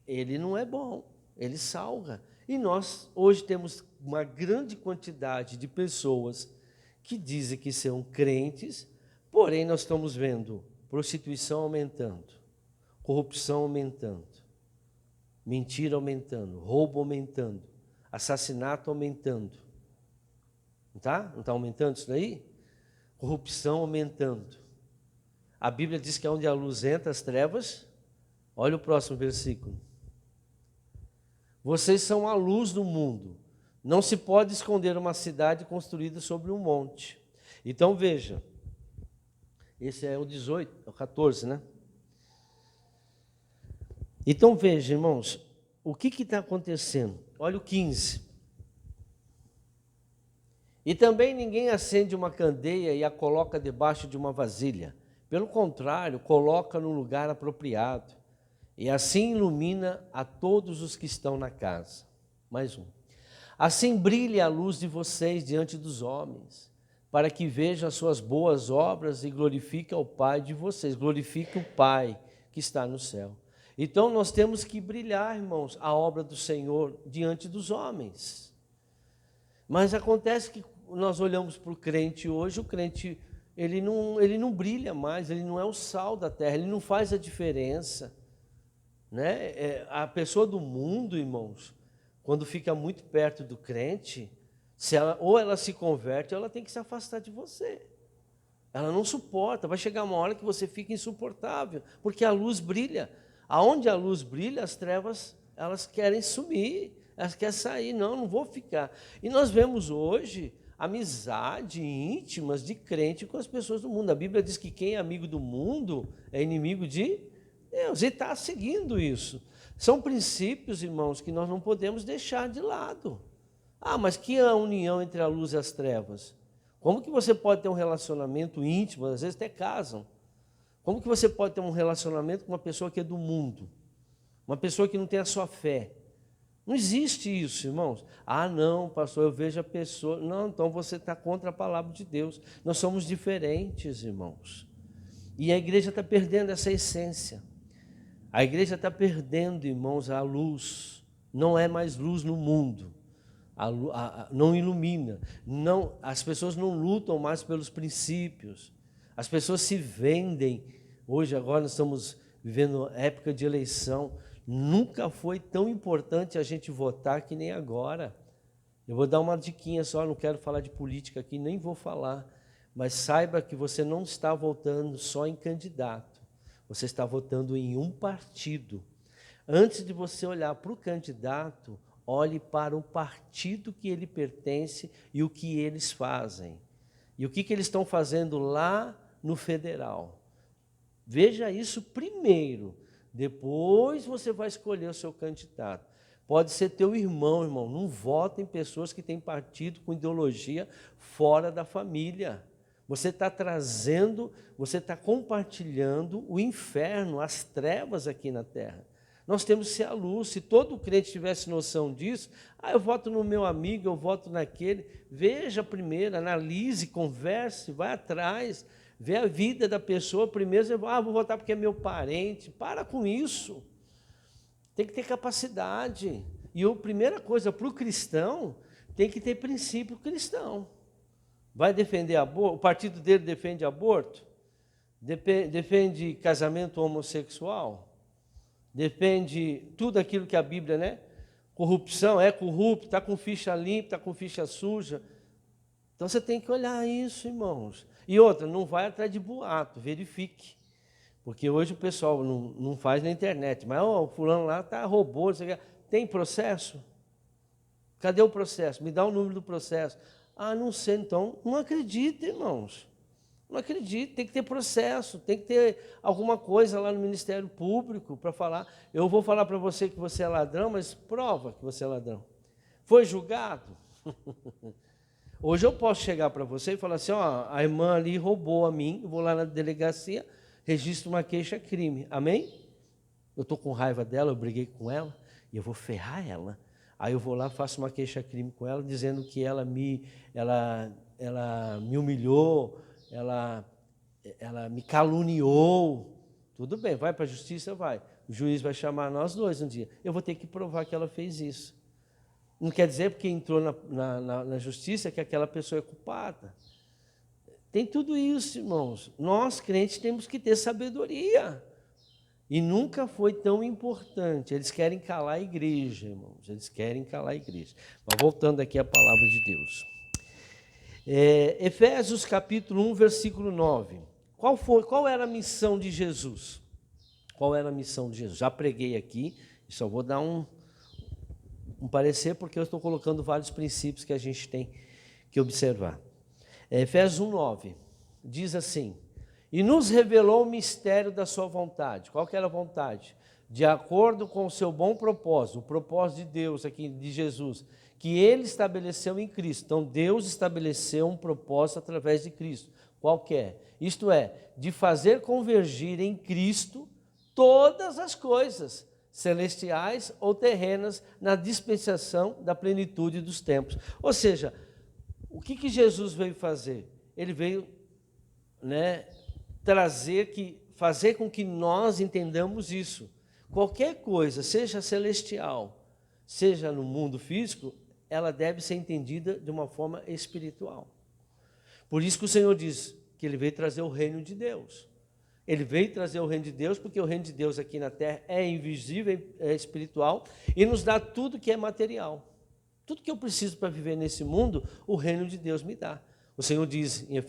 ele não é bom. ele salga. E nós hoje temos uma grande quantidade de pessoas que dizem que são crentes, porém nós estamos vendo prostituição aumentando, corrupção aumentando, mentira aumentando, roubo aumentando, assassinato aumentando. Não está aumentando isso daí? Corrupção aumentando. A Bíblia diz que onde a luz entra, as trevas. Olha o próximo versículo. Vocês são a luz do mundo. Não se pode esconder uma cidade construída sobre um monte. Então veja, esse é o 18, é o 14, né? Então veja, irmãos, o que está acontecendo? Olha o 15. E também ninguém acende uma candeia e a coloca debaixo de uma vasilha. Pelo contrário, coloca no lugar apropriado. E assim ilumina a todos os que estão na casa. Mais um. Assim brilhe a luz de vocês diante dos homens, para que vejam as suas boas obras e glorifiquem ao Pai de vocês. Glorifique o Pai que está no céu. Então nós temos que brilhar, irmãos, a obra do Senhor diante dos homens. Mas acontece que nós olhamos para o crente hoje, o crente ele não brilha mais, ele não é o sal da terra, ele não faz a diferença. Né? A pessoa do mundo, irmãos, quando fica muito perto do crente, ou ela se converte, ou ela tem que se afastar de você. Ela não suporta, vai chegar uma hora que você fica insuportável, porque a luz brilha. Aonde a luz brilha, as trevas, elas querem sumir, elas querem sair, não vou ficar. E nós vemos hoje amizade íntimas de crente com as pessoas do mundo. A Bíblia diz que quem é amigo do mundo é inimigo de Deus, e está seguindo isso. São princípios, irmãos, que nós não podemos deixar de lado. Mas que é a união entre a luz e as trevas? Como que você pode ter um relacionamento íntimo, às vezes até casam? Como que você pode ter um relacionamento com uma pessoa que é do mundo? Uma pessoa que não tem a sua fé? Não existe isso, irmãos. Não, pastor, eu vejo a pessoa... Não, então você está contra a palavra de Deus. Nós somos diferentes, irmãos. E a igreja está perdendo essa essência. A igreja está perdendo, irmãos, a luz. Não é mais luz no mundo. Não ilumina. As pessoas não lutam mais pelos princípios. As pessoas se vendem. Hoje, agora, nós estamos vivendo época de eleição. Nunca foi tão importante a gente votar que nem agora. Eu vou dar uma diquinha só, não quero falar de política aqui, nem vou falar. Mas saiba que você não está votando só em candidato. Você está votando em um partido. Antes de você olhar para o candidato, olhe para o partido que ele pertence e o que eles fazem. E o que eles estão fazendo lá no federal. Veja isso primeiro. Depois você vai escolher o seu candidato. Pode ser teu irmão. Não vota em pessoas que têm partido com ideologia fora da família. Você está trazendo, você está compartilhando o inferno, as trevas aqui na terra. Nós temos que ser a luz. Se todo crente tivesse noção disso, eu voto no meu amigo, eu voto naquele. Veja primeiro, analise, converse, vai atrás, vê a vida da pessoa. Primeiro você vai, vou votar porque é meu parente. Para com isso. Tem que ter capacidade. E a primeira coisa, para o cristão, tem que ter princípio cristão. Vai defender aborto? O partido dele defende aborto? Defende casamento homossexual? Defende tudo aquilo que a Bíblia, né? Corrupção, é corrupto, está com ficha limpa, está com ficha suja. Então você tem que olhar isso, irmãos. E outra, não vai atrás de boato, verifique. Porque hoje o pessoal não faz na internet. Mas o fulano lá roubou. Tem processo? Cadê o processo? Me dá o número do processo. Não sei, então não acredita, irmãos. Não acredito, tem que ter processo, tem que ter alguma coisa lá no Ministério Público para falar. Eu vou falar para você que você é ladrão, mas prova que você é ladrão. Foi julgado? Hoje eu posso chegar para você e falar assim, a irmã ali roubou a mim, eu vou lá na delegacia, registro uma queixa-crime. Amém? Eu estou com raiva dela, eu briguei com ela, e eu vou ferrar ela. Aí eu vou lá, faço uma queixa-crime com ela, dizendo que ela me humilhou, ela me caluniou. Tudo bem, vai para a justiça? Vai. O O juiz vai chamar nós dois um dia. Eu vou ter que provar que ela fez isso. Não quer dizer porque entrou na justiça que aquela pessoa é culpada. Tem tudo isso, irmãos. Nós, crentes, temos que ter sabedoria. E nunca foi tão importante. Eles querem calar a igreja, irmãos. Eles querem calar a igreja. Mas voltando aqui à palavra de Deus. Efésios capítulo 1, versículo 9. Qual era a missão de Jesus? Qual era a missão de Jesus? Já preguei aqui, só vou dar um parecer, porque eu estou colocando vários princípios que a gente tem que observar. Efésios 1, 9, diz assim: e nos revelou o mistério da sua vontade. Qual que era a vontade? De acordo com o seu bom propósito, o propósito de Deus aqui, de Jesus, que ele estabeleceu em Cristo. Então, Deus estabeleceu um propósito através de Cristo. Qual que é? Isto é, de fazer convergir em Cristo todas as coisas, celestiais ou terrenas, na dispensação da plenitude dos tempos. Ou seja, o que Jesus veio fazer? Ele veio, fazer com que nós entendamos isso. Qualquer coisa, seja celestial, seja no mundo físico, ela deve ser entendida de uma forma espiritual. Por isso que o Senhor diz que Ele veio trazer o reino de Deus. Ele veio trazer o reino de Deus, porque o reino de Deus aqui na terra é invisível, é espiritual, e nos dá tudo que é material. Tudo que eu preciso para viver nesse mundo, o reino de Deus me dá. O Senhor diz em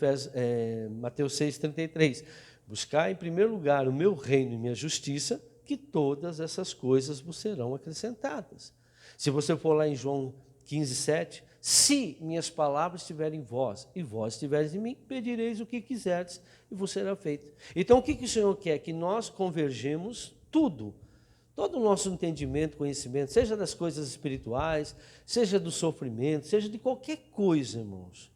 Mateus 6,33, buscar em primeiro lugar o meu reino e minha justiça, que todas essas coisas vos serão acrescentadas. Se você for lá em João 15,7, se minhas palavras estiverem em vós, e vós estiveres em mim, pedireis o que quiserdes, e vos será feito. Então, o que o Senhor quer? Que nós convergemos tudo, todo o nosso entendimento, conhecimento, seja das coisas espirituais, seja do sofrimento, seja de qualquer coisa, irmãos,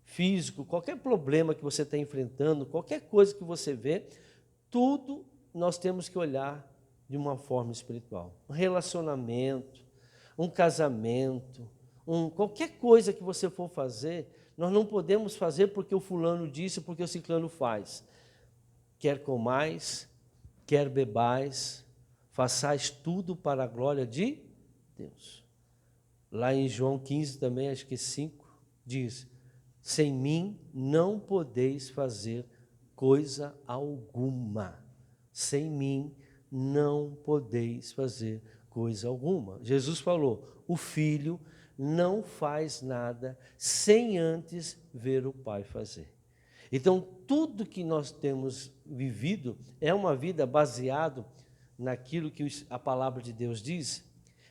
físico, qualquer problema que você está enfrentando, qualquer coisa que você vê, tudo nós temos que olhar de uma forma espiritual. Um relacionamento, um casamento, qualquer coisa que você for fazer, nós não podemos fazer porque o fulano disse, porque o ciclano faz. Quer comais, quer bebais, façais tudo para a glória de Deus. Lá em João 15 também, acho que 5, diz, sem mim não podeis fazer coisa alguma. Sem mim não podeis fazer coisa alguma. Jesus falou, o Filho não faz nada sem antes ver o Pai fazer. Então, tudo que nós temos vivido é uma vida baseada naquilo que a palavra de Deus diz.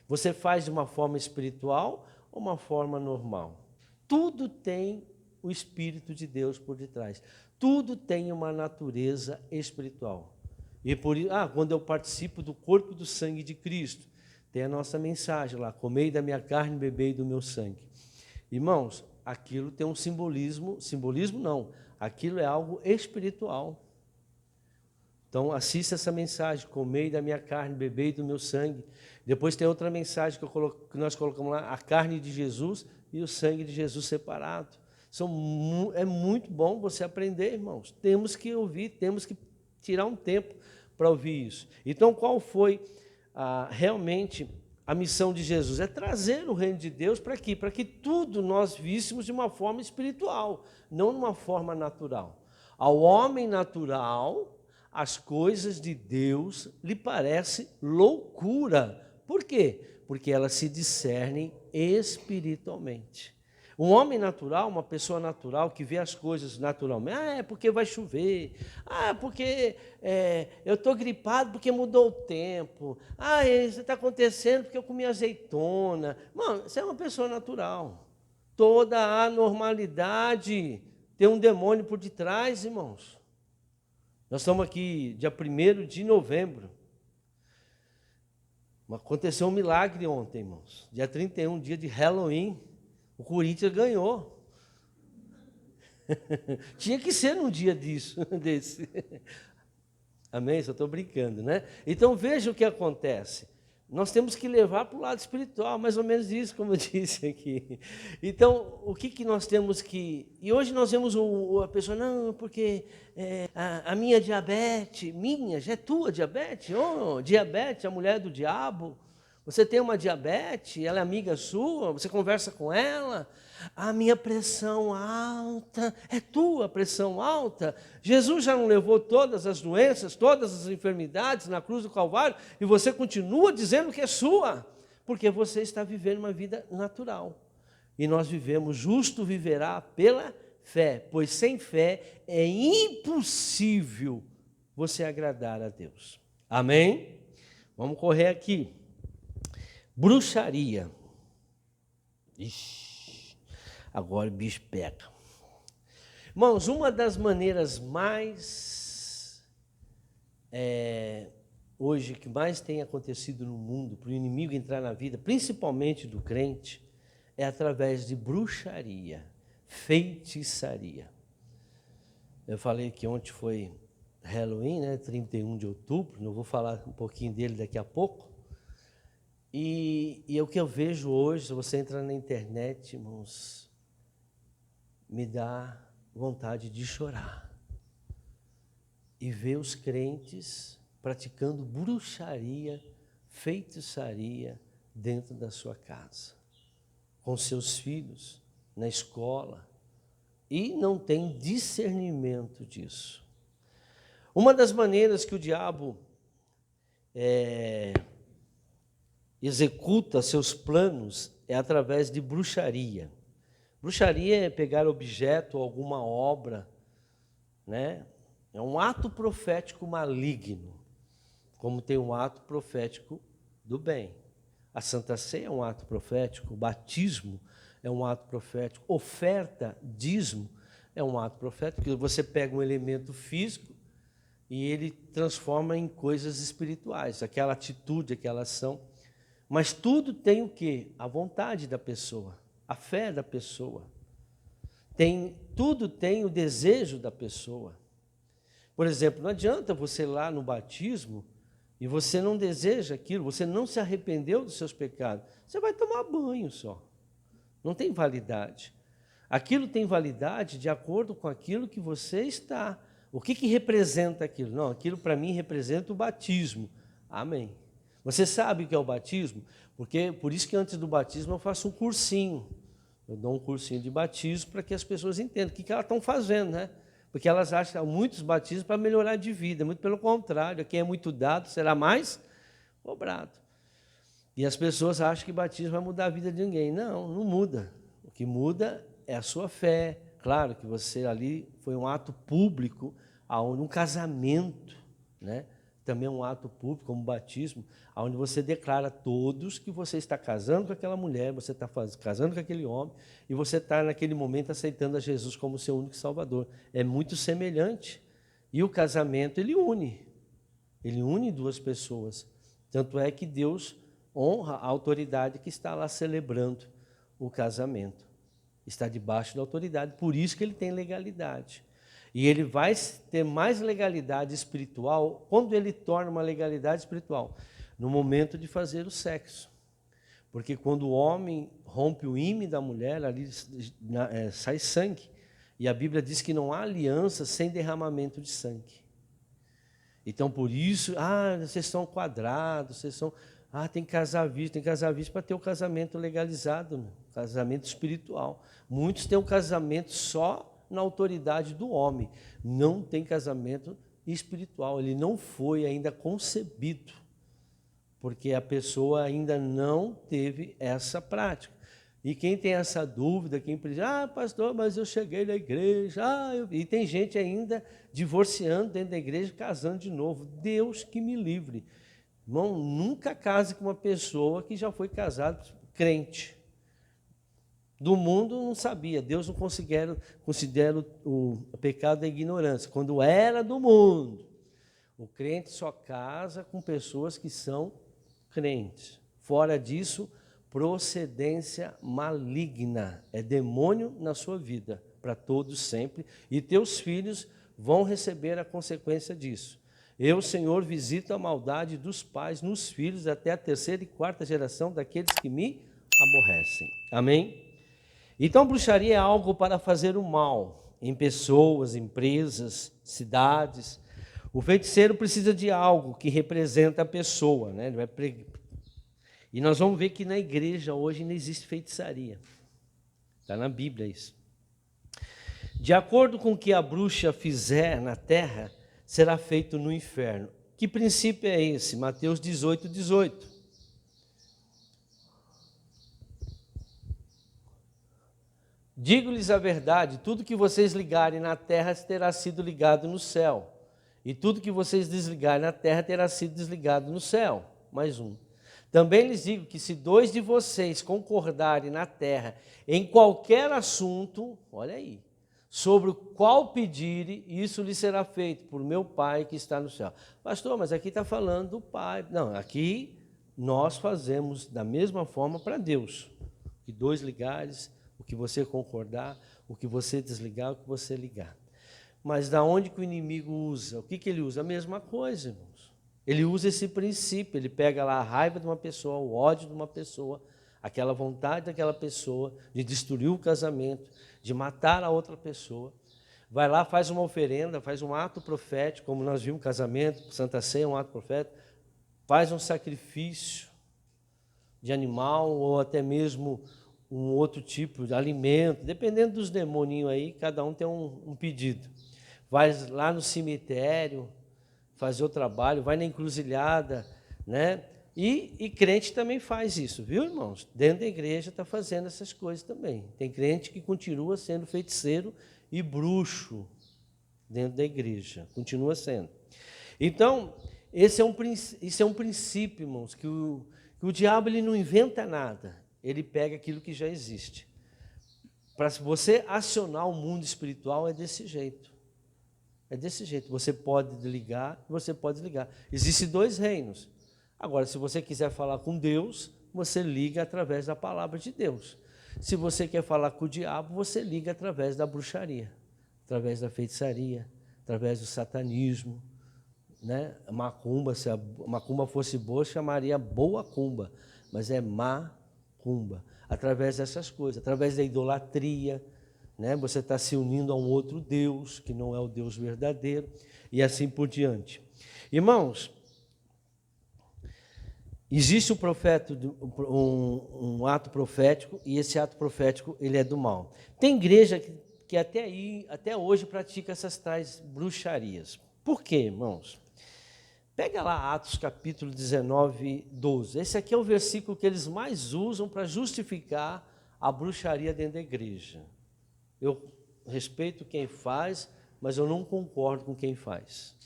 Você faz de uma forma espiritual ou uma forma normal. Tudo tem o Espírito de Deus por detrás. Tudo tem uma natureza espiritual. E por isso, quando eu participo do corpo e do sangue de Cristo, tem a nossa mensagem lá, comei da minha carne, bebei do meu sangue. Irmãos, aquilo tem um simbolismo não, aquilo é algo espiritual. Então, assista essa mensagem, comei da minha carne, bebei do meu sangue. Depois tem outra mensagem que nós colocamos lá, a carne de Jesus e o sangue de Jesus separado. É muito bom você aprender, irmãos. Temos que ouvir, temos que tirar um tempo para ouvir isso. Então, qual foi realmente a missão de Jesus? É trazer o reino de Deus para aqui, para que tudo nós víssemos de uma forma espiritual, não de uma forma natural. Ao homem natural, as coisas de Deus lhe parecem loucura. Por quê? Porque elas se discernem espiritualmente. Um homem natural, uma pessoa natural que vê as coisas naturalmente, é porque vai chover, porque eu estou gripado porque mudou o tempo, isso está acontecendo porque eu comi azeitona. Mano, você é uma pessoa natural. Toda a normalidade tem um demônio por detrás, irmãos. Nós estamos aqui dia 1º de novembro. Aconteceu um milagre ontem, irmãos. Dia 31, dia de Halloween. O Corinthians ganhou. Tinha que ser num dia desse. Amém? Só estou brincando, né? Então veja o que acontece. Nós temos que levar para o lado espiritual, mais ou menos isso, como eu disse aqui. Então, o que nós temos que... E hoje nós vemos a pessoa, não, porque a minha diabetes, já é tua diabetes? Oh, diabetes, a mulher do diabo. Você tem uma diabetes, ela é amiga sua, você conversa com ela. A minha pressão alta, é tua pressão alta? Jesus já não levou todas as doenças, todas as enfermidades na cruz do Calvário e você continua dizendo que é sua, porque você está vivendo uma vida natural. E nós vivemos, justo viverá pela fé, pois sem fé é impossível você agradar a Deus. Amém? Vamos correr aqui. Bruxaria. Ixi, agora o bicho pega. Irmãos, uma das maneiras mais, hoje, que mais tem acontecido no mundo, para o inimigo entrar na vida, principalmente do crente, é através de bruxaria, feitiçaria. Eu falei que ontem foi Halloween, né, 31 de outubro, não vou falar um pouquinho dele daqui a pouco. E o que eu vejo hoje, se você entrar na internet, irmãos, me dá vontade de chorar. E ver os crentes praticando bruxaria, feitiçaria dentro da sua casa, com seus filhos, na escola, e não tem discernimento disso. Uma das maneiras que o diabo executa seus planos é através de bruxaria. Bruxaria é pegar objeto ou alguma obra, né? É um ato profético maligno, como tem um ato profético do bem. A Santa Ceia é um ato profético, o batismo é um ato profético, oferta, dízimo é um ato profético, porque você pega um elemento físico e ele transforma em coisas espirituais, aquela atitude, aquela ação. Mas tudo tem o quê? A vontade da pessoa, a fé da pessoa. Tudo tem o desejo da pessoa. Por exemplo, não adianta você ir lá no batismo e você não deseja aquilo, você não se arrependeu dos seus pecados. Você vai tomar banho só. Não tem validade. Aquilo tem validade de acordo com aquilo que você está. O que representa aquilo? Não, aquilo para mim representa o batismo. Amém. Você sabe o que é o batismo? Porque por isso que antes do batismo eu faço um cursinho. Eu dou um cursinho de batismo para que as pessoas entendam o que elas estão fazendo, né? Porque elas acham que há muitos batismos para melhorar de vida. Muito pelo contrário, quem é muito dado será mais cobrado. E as pessoas acham que batismo vai mudar a vida de ninguém. Não, não muda. O que muda é a sua fé. Claro que você ali foi um ato público, um casamento, né? Também é um ato público, como o batismo, onde você declara a todos que você está casando com aquela mulher, você está casando com aquele homem, e você está, naquele momento, aceitando a Jesus como seu único Salvador. É muito semelhante. E o casamento, ele une duas pessoas. Tanto é que Deus honra a autoridade que está lá celebrando o casamento. Está debaixo da autoridade, por isso que ele tem legalidade. E ele vai ter mais legalidade espiritual quando ele torna uma legalidade espiritual, no momento de fazer o sexo. Porque quando o homem rompe o ímen da mulher, ali sai sangue. E a Bíblia diz que não há aliança sem derramamento de sangue. Então, por isso, vocês são quadrados, vocês são... tem que casar virgem, para ter o casamento legalizado, casamento espiritual. Muitos têm o casamento só na autoridade do homem, não tem casamento espiritual, ele não foi ainda concebido, porque a pessoa ainda não teve essa prática. E quem tem essa dúvida, quem diz, pastor, mas eu cheguei na igreja, e tem gente ainda divorciando dentro da igreja, casando de novo. Deus que me livre. Irmão, nunca case com uma pessoa que já foi casada crente. Do mundo não sabia, Deus não considera o pecado da ignorância. Quando era do mundo, o crente só casa com pessoas que são crentes. Fora disso, procedência maligna, é demônio na sua vida, para todos sempre, e teus filhos vão receber a consequência disso. Eu, Senhor, visito a maldade dos pais nos filhos até a terceira e quarta geração daqueles que me aborrecem. Amém? Então, bruxaria é algo para fazer o mal em pessoas, empresas, cidades. O feiticeiro precisa de algo que representa a pessoa, né? E nós vamos ver que na igreja hoje não existe feitiçaria. Está na Bíblia isso. De acordo com o que a bruxa fizer na terra, será feito no inferno. Que princípio é esse? Mateus 18, 18. Digo-lhes a verdade, tudo que vocês ligarem na terra terá sido ligado no céu. E tudo que vocês desligarem na terra terá sido desligado no céu. Mais um. Também lhes digo que se 2 de vocês concordarem na terra em qualquer assunto, olha aí, sobre o qual pedirem, isso lhe será feito por meu Pai que está no céu. Pastor, mas aqui está falando do Pai. Não, aqui nós fazemos da mesma forma para Deus. Que 2 ligares, o que você concordar, o que você desligar, o que você ligar. Mas da onde que o inimigo usa? O que ele usa? A mesma coisa, irmãos. Ele usa esse princípio, ele pega lá a raiva de uma pessoa, o ódio de uma pessoa, aquela vontade daquela pessoa de destruir o casamento, de matar a outra pessoa. Vai lá, faz uma oferenda, faz um ato profético, como nós vimos, casamento, Santa Ceia, um ato profético, faz um sacrifício de animal ou até mesmo um outro tipo de alimento, dependendo dos demoninhos aí, cada um tem um pedido. Vai lá no cemitério fazer o trabalho, vai na encruzilhada, né? E crente também faz isso, viu, irmãos? Dentro da igreja está fazendo essas coisas também. Tem crente que continua sendo feiticeiro e bruxo dentro da igreja, continua sendo. Então, isso é um princípio, irmãos, que o diabo ele não inventa nada, ele pega aquilo que já existe. Para você acionar o mundo espiritual é desse jeito. É desse jeito, você pode ligar, você pode desligar. Existem 2 reinos. Agora, se você quiser falar com Deus, você liga através da palavra de Deus. Se você quer falar com o diabo, você liga através da bruxaria, através da feitiçaria, através do satanismo, né? Macumba, se a macumba fosse boa, chamaria boa cumba, mas é macumba. Através dessas coisas, através da idolatria, né? Você está se unindo a um outro Deus, que não é o Deus verdadeiro, e assim por diante. Irmãos, existe um ato profético, e esse ato profético ele é do mal. Tem igreja que até hoje pratica essas tais bruxarias. Por quê, irmãos? Pega lá Atos capítulo 19, 12. Esse aqui é o versículo que eles mais usam para justificar a bruxaria dentro da igreja. Eu respeito quem faz, mas eu não concordo com quem faz.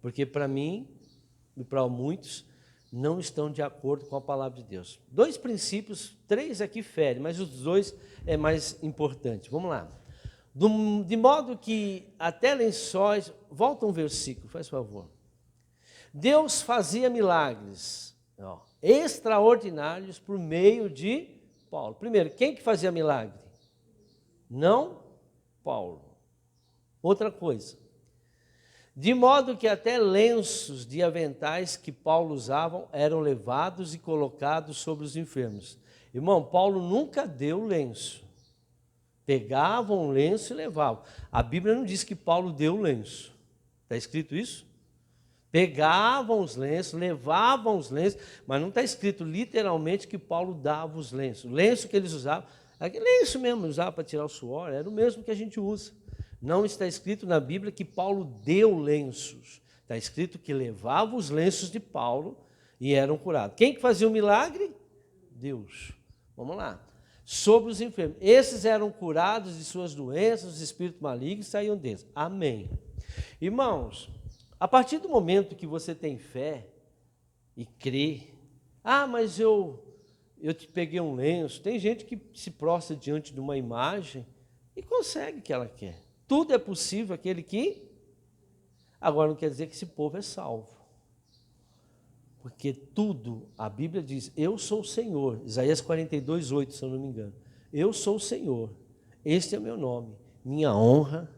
Porque para mim, e para muitos, não estão de acordo com a palavra de Deus. 2 princípios, 3 aqui ferem, mas os 2 é mais importante. Vamos lá. De modo que até lençóis... Volta um versículo, faz favor. Deus fazia milagres extraordinários por meio de Paulo. Primeiro, quem que fazia milagre? Não Paulo. Outra coisa. De modo que até lenços de aventais que Paulo usava eram levados e colocados sobre os enfermos. Irmão, Paulo nunca deu lenço. Pegava um lenço e levava. A Bíblia não diz que Paulo deu lenço. Está escrito isso? Pegavam os lenços, levavam os lenços, mas não está escrito literalmente que Paulo dava os lenços. O lenço que eles usavam, aquele lenço mesmo, usava para tirar o suor, era o mesmo que a gente usa. Não está escrito na Bíblia que Paulo deu lenços. Está escrito que levava os lenços de Paulo e eram curados. Quem que fazia o milagre? Deus. Vamos lá. Sobre os enfermos. Esses eram curados de suas doenças, os espíritos malignos saíam deles. Amém. Irmãos, a partir do momento que você tem fé e crê, mas eu te peguei um lenço. Tem gente que se prostra diante de uma imagem e consegue o que ela quer. Tudo é possível aquele que... Agora não quer dizer que esse povo é salvo. Porque tudo, a Bíblia diz, eu sou o Senhor. Isaías 42, 8, se eu não me engano. Eu sou o Senhor. Este é o meu nome. Minha honra,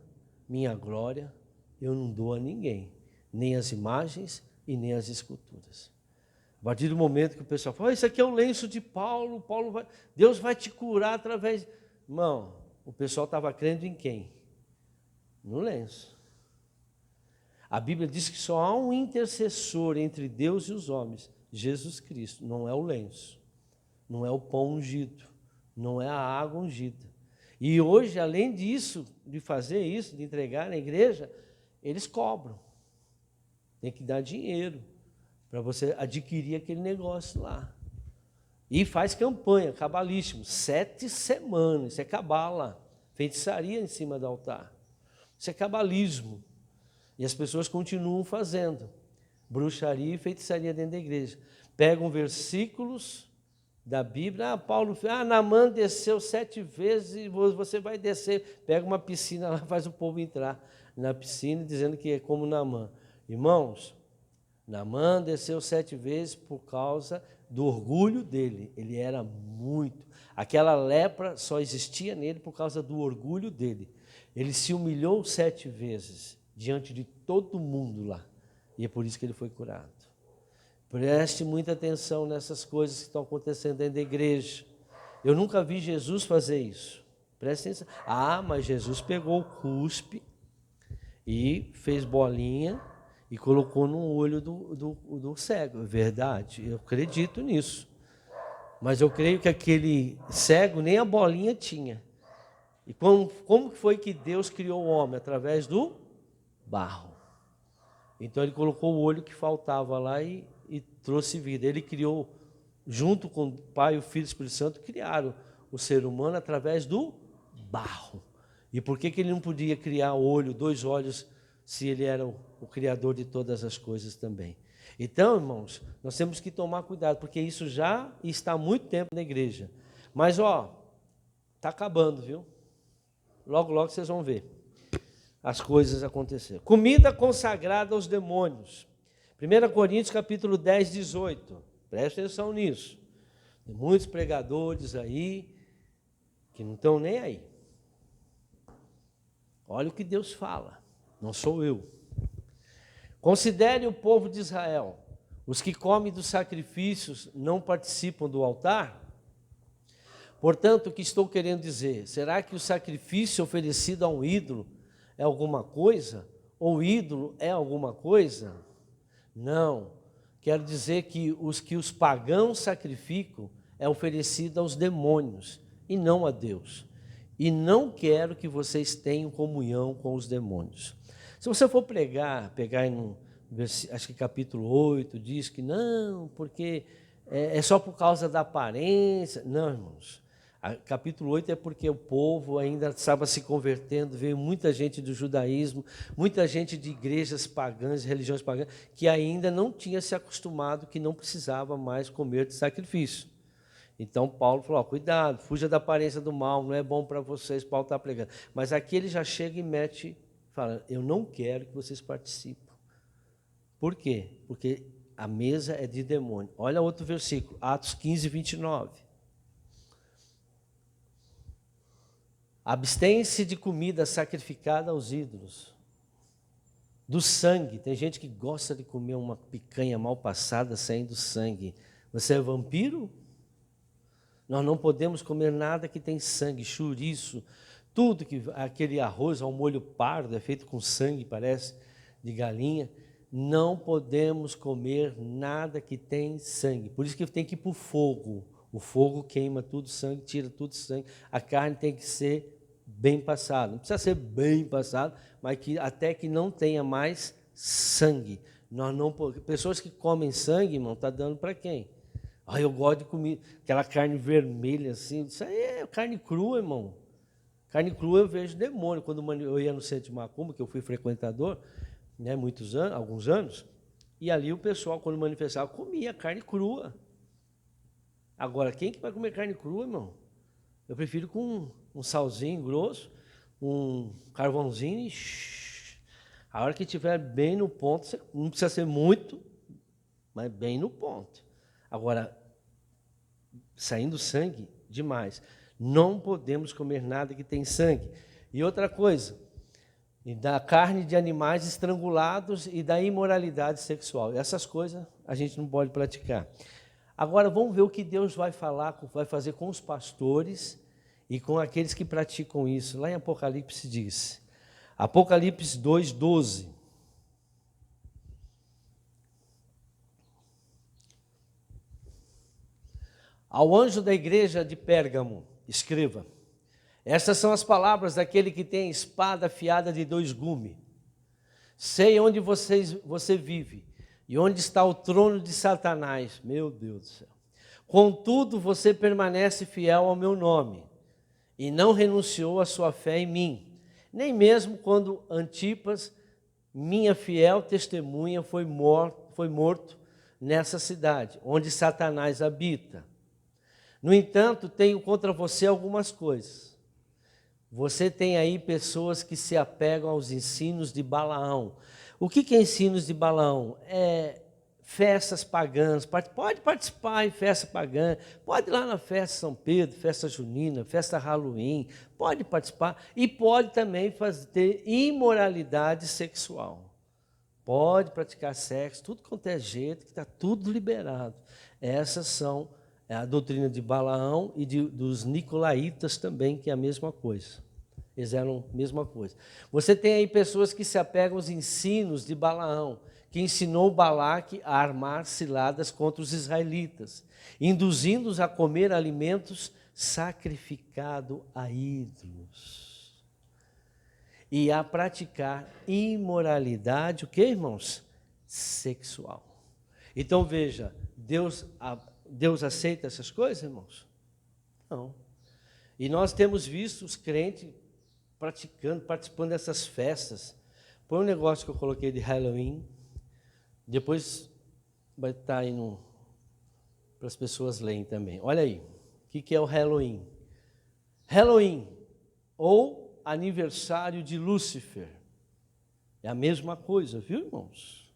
minha glória, eu não dou a ninguém. nem as imagens e nem as esculturas. A partir do momento que o pessoal fala, isso aqui é o lenço de Paulo, Deus vai te curar através... Irmão, o pessoal estava crendo em quem? No lenço. A Bíblia diz que só há um intercessor entre Deus e os homens, Jesus Cristo. Não é o lenço, não é o pão ungido, não é a água ungida. E hoje, além disso, de fazer isso, de entregar na igreja, eles cobram. Tem que dar dinheiro para você adquirir aquele negócio lá. E faz campanha, cabalístico, 7 semanas, isso é cabala, feitiçaria em cima do altar. Isso é cabalismo. E as pessoas continuam fazendo bruxaria e feitiçaria dentro da igreja. Pegam versículos da Bíblia, Paulo, Naamã desceu 7 vezes e você vai descer. Pega uma piscina lá, faz o povo entrar na piscina, dizendo que é como Naamã. Irmãos, Naamã desceu 7 vezes por causa do orgulho dele. Ele era muito... Aquela lepra só existia nele por causa do orgulho dele. Ele se humilhou 7 vezes diante de todo mundo lá. E é por isso que ele foi curado. Preste muita atenção nessas coisas que estão acontecendo dentro da igreja. Eu nunca vi Jesus fazer isso. Preste atenção. Mas Jesus pegou o cuspe e fez bolinha e colocou no olho do cego. É verdade, eu acredito nisso. Mas eu creio que aquele cego nem a bolinha tinha. E como foi que Deus criou o homem? Através do barro. Então ele colocou o olho que faltava lá e trouxe vida. Ele criou, junto com o Pai, o Filho e o Espírito Santo, criaram o ser humano através do barro. E por que ele não podia criar olho, 2 olhos, se ele era o Criador de todas as coisas também? Então, irmãos, nós temos que tomar cuidado, porque isso já está há muito tempo na igreja. Mas, está acabando, viu? Logo, logo vocês vão ver as coisas acontecerem. Comida consagrada aos demônios. 1 Coríntios capítulo 10, 18. Presta atenção nisso. Tem muitos pregadores aí que não estão nem aí. Olha o que Deus fala, não sou eu. Considere o povo de Israel. Os que comem dos sacrifícios não participam do altar? Portanto, o que estou querendo dizer? Será que o sacrifício oferecido a um ídolo é alguma coisa? Ou o ídolo é alguma coisa? Não. Quero dizer que os pagãos sacrificam é oferecido aos demônios e não a Deus. E não quero que vocês tenham comunhão com os demônios. Se você for pegar em acho que capítulo 8, diz que não, porque é só por causa da aparência. Não, irmãos. Capítulo 8 é porque o povo ainda estava se convertendo, veio muita gente do judaísmo, muita gente de igrejas pagãs, religiões pagãs, que ainda não tinha se acostumado, que não precisava mais comer de sacrifício. Então Paulo falou, cuidado, fuja da aparência do mal, não é bom para vocês, Paulo está pregando. Mas aqui ele já chega e mete, fala, eu não quero que vocês participem. Por quê? Porque a mesa é de demônio. Olha outro versículo, Atos 15, 29. Abstém-se de comida sacrificada aos ídolos. Do sangue. Tem gente que gosta de comer uma picanha mal passada saindo sangue. Você é vampiro? Nós não podemos comer nada que tem sangue, chouriço, tudo que aquele arroz ao molho pardo é feito com sangue, parece, de galinha. Não podemos comer nada que tem sangue. Por isso que tem que ir para o fogo. O fogo queima tudo sangue, tira tudo sangue. A carne tem que ser bem passado, não precisa ser bem passado, mas até que não tenha mais sangue. Pessoas que comem sangue, irmão, está dando para quem? Eu gosto de comer aquela carne vermelha assim, isso aí é carne crua, irmão. Carne crua eu vejo demônio. Quando eu ia no centro de Macumba, que eu fui frequentador, né, alguns anos, e ali o pessoal, quando manifestava, comia carne crua. Agora, quem que vai comer carne crua, irmão? Eu prefiro com um salzinho grosso, um carvãozinho e a hora que estiver bem no ponto, não precisa ser muito, mas bem no ponto. Agora, saindo sangue, demais. Não podemos comer nada que tem sangue. E outra coisa, e da carne de animais estrangulados e da imoralidade sexual. Essas coisas a gente não pode praticar. Agora vamos ver o que Deus vai fazer com os pastores e com aqueles que praticam isso. Lá em Apocalipse diz, Apocalipse 2:12. Ao anjo da igreja de Pérgamo, escreva: essas são as palavras daquele que tem a espada afiada de 2 gumes. Sei onde você vive e onde está o trono de Satanás. Meu Deus do céu. Contudo, você permanece fiel ao meu nome e não renunciou à sua fé em mim, nem mesmo quando Antipas, minha fiel testemunha, foi morto nessa cidade, onde Satanás habita. No entanto, tenho contra você algumas coisas. Você tem aí pessoas que se apegam aos ensinos de Balaão. O que é ensinos de Balaão? É festas pagãs. Pode participar em festa pagã, pode ir lá na festa São Pedro, festa junina, festa Halloween, pode participar e pode também ter imoralidade sexual. Pode praticar sexo, tudo quanto é jeito, que está tudo liberado. Essas são a doutrina de Balaão e dos nicolaítas também, que é a mesma coisa. Eles eram a mesma coisa. Você tem aí pessoas que se apegam aos ensinos de Balaão, que ensinou Balaque a armar ciladas contra os israelitas, induzindo-os a comer alimentos sacrificados a ídolos e a praticar imoralidade, o que, irmãos? Sexual. Então veja, Deus aceita essas coisas, irmãos? Não. E nós temos visto os crentes participando dessas festas. Põe um negócio que eu coloquei de Halloween, depois vai estar aí para as pessoas lerem também. Olha aí, o que é o Halloween? Halloween, ou aniversário de Lúcifer. É a mesma coisa, viu, irmãos?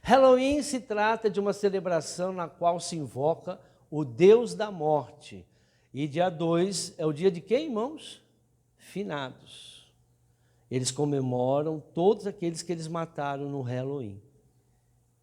Halloween se trata de uma celebração na qual se invoca o Deus da morte. E dia 2 é o dia de quem, irmãos? Finados. Eles comemoram todos aqueles que eles mataram no Halloween.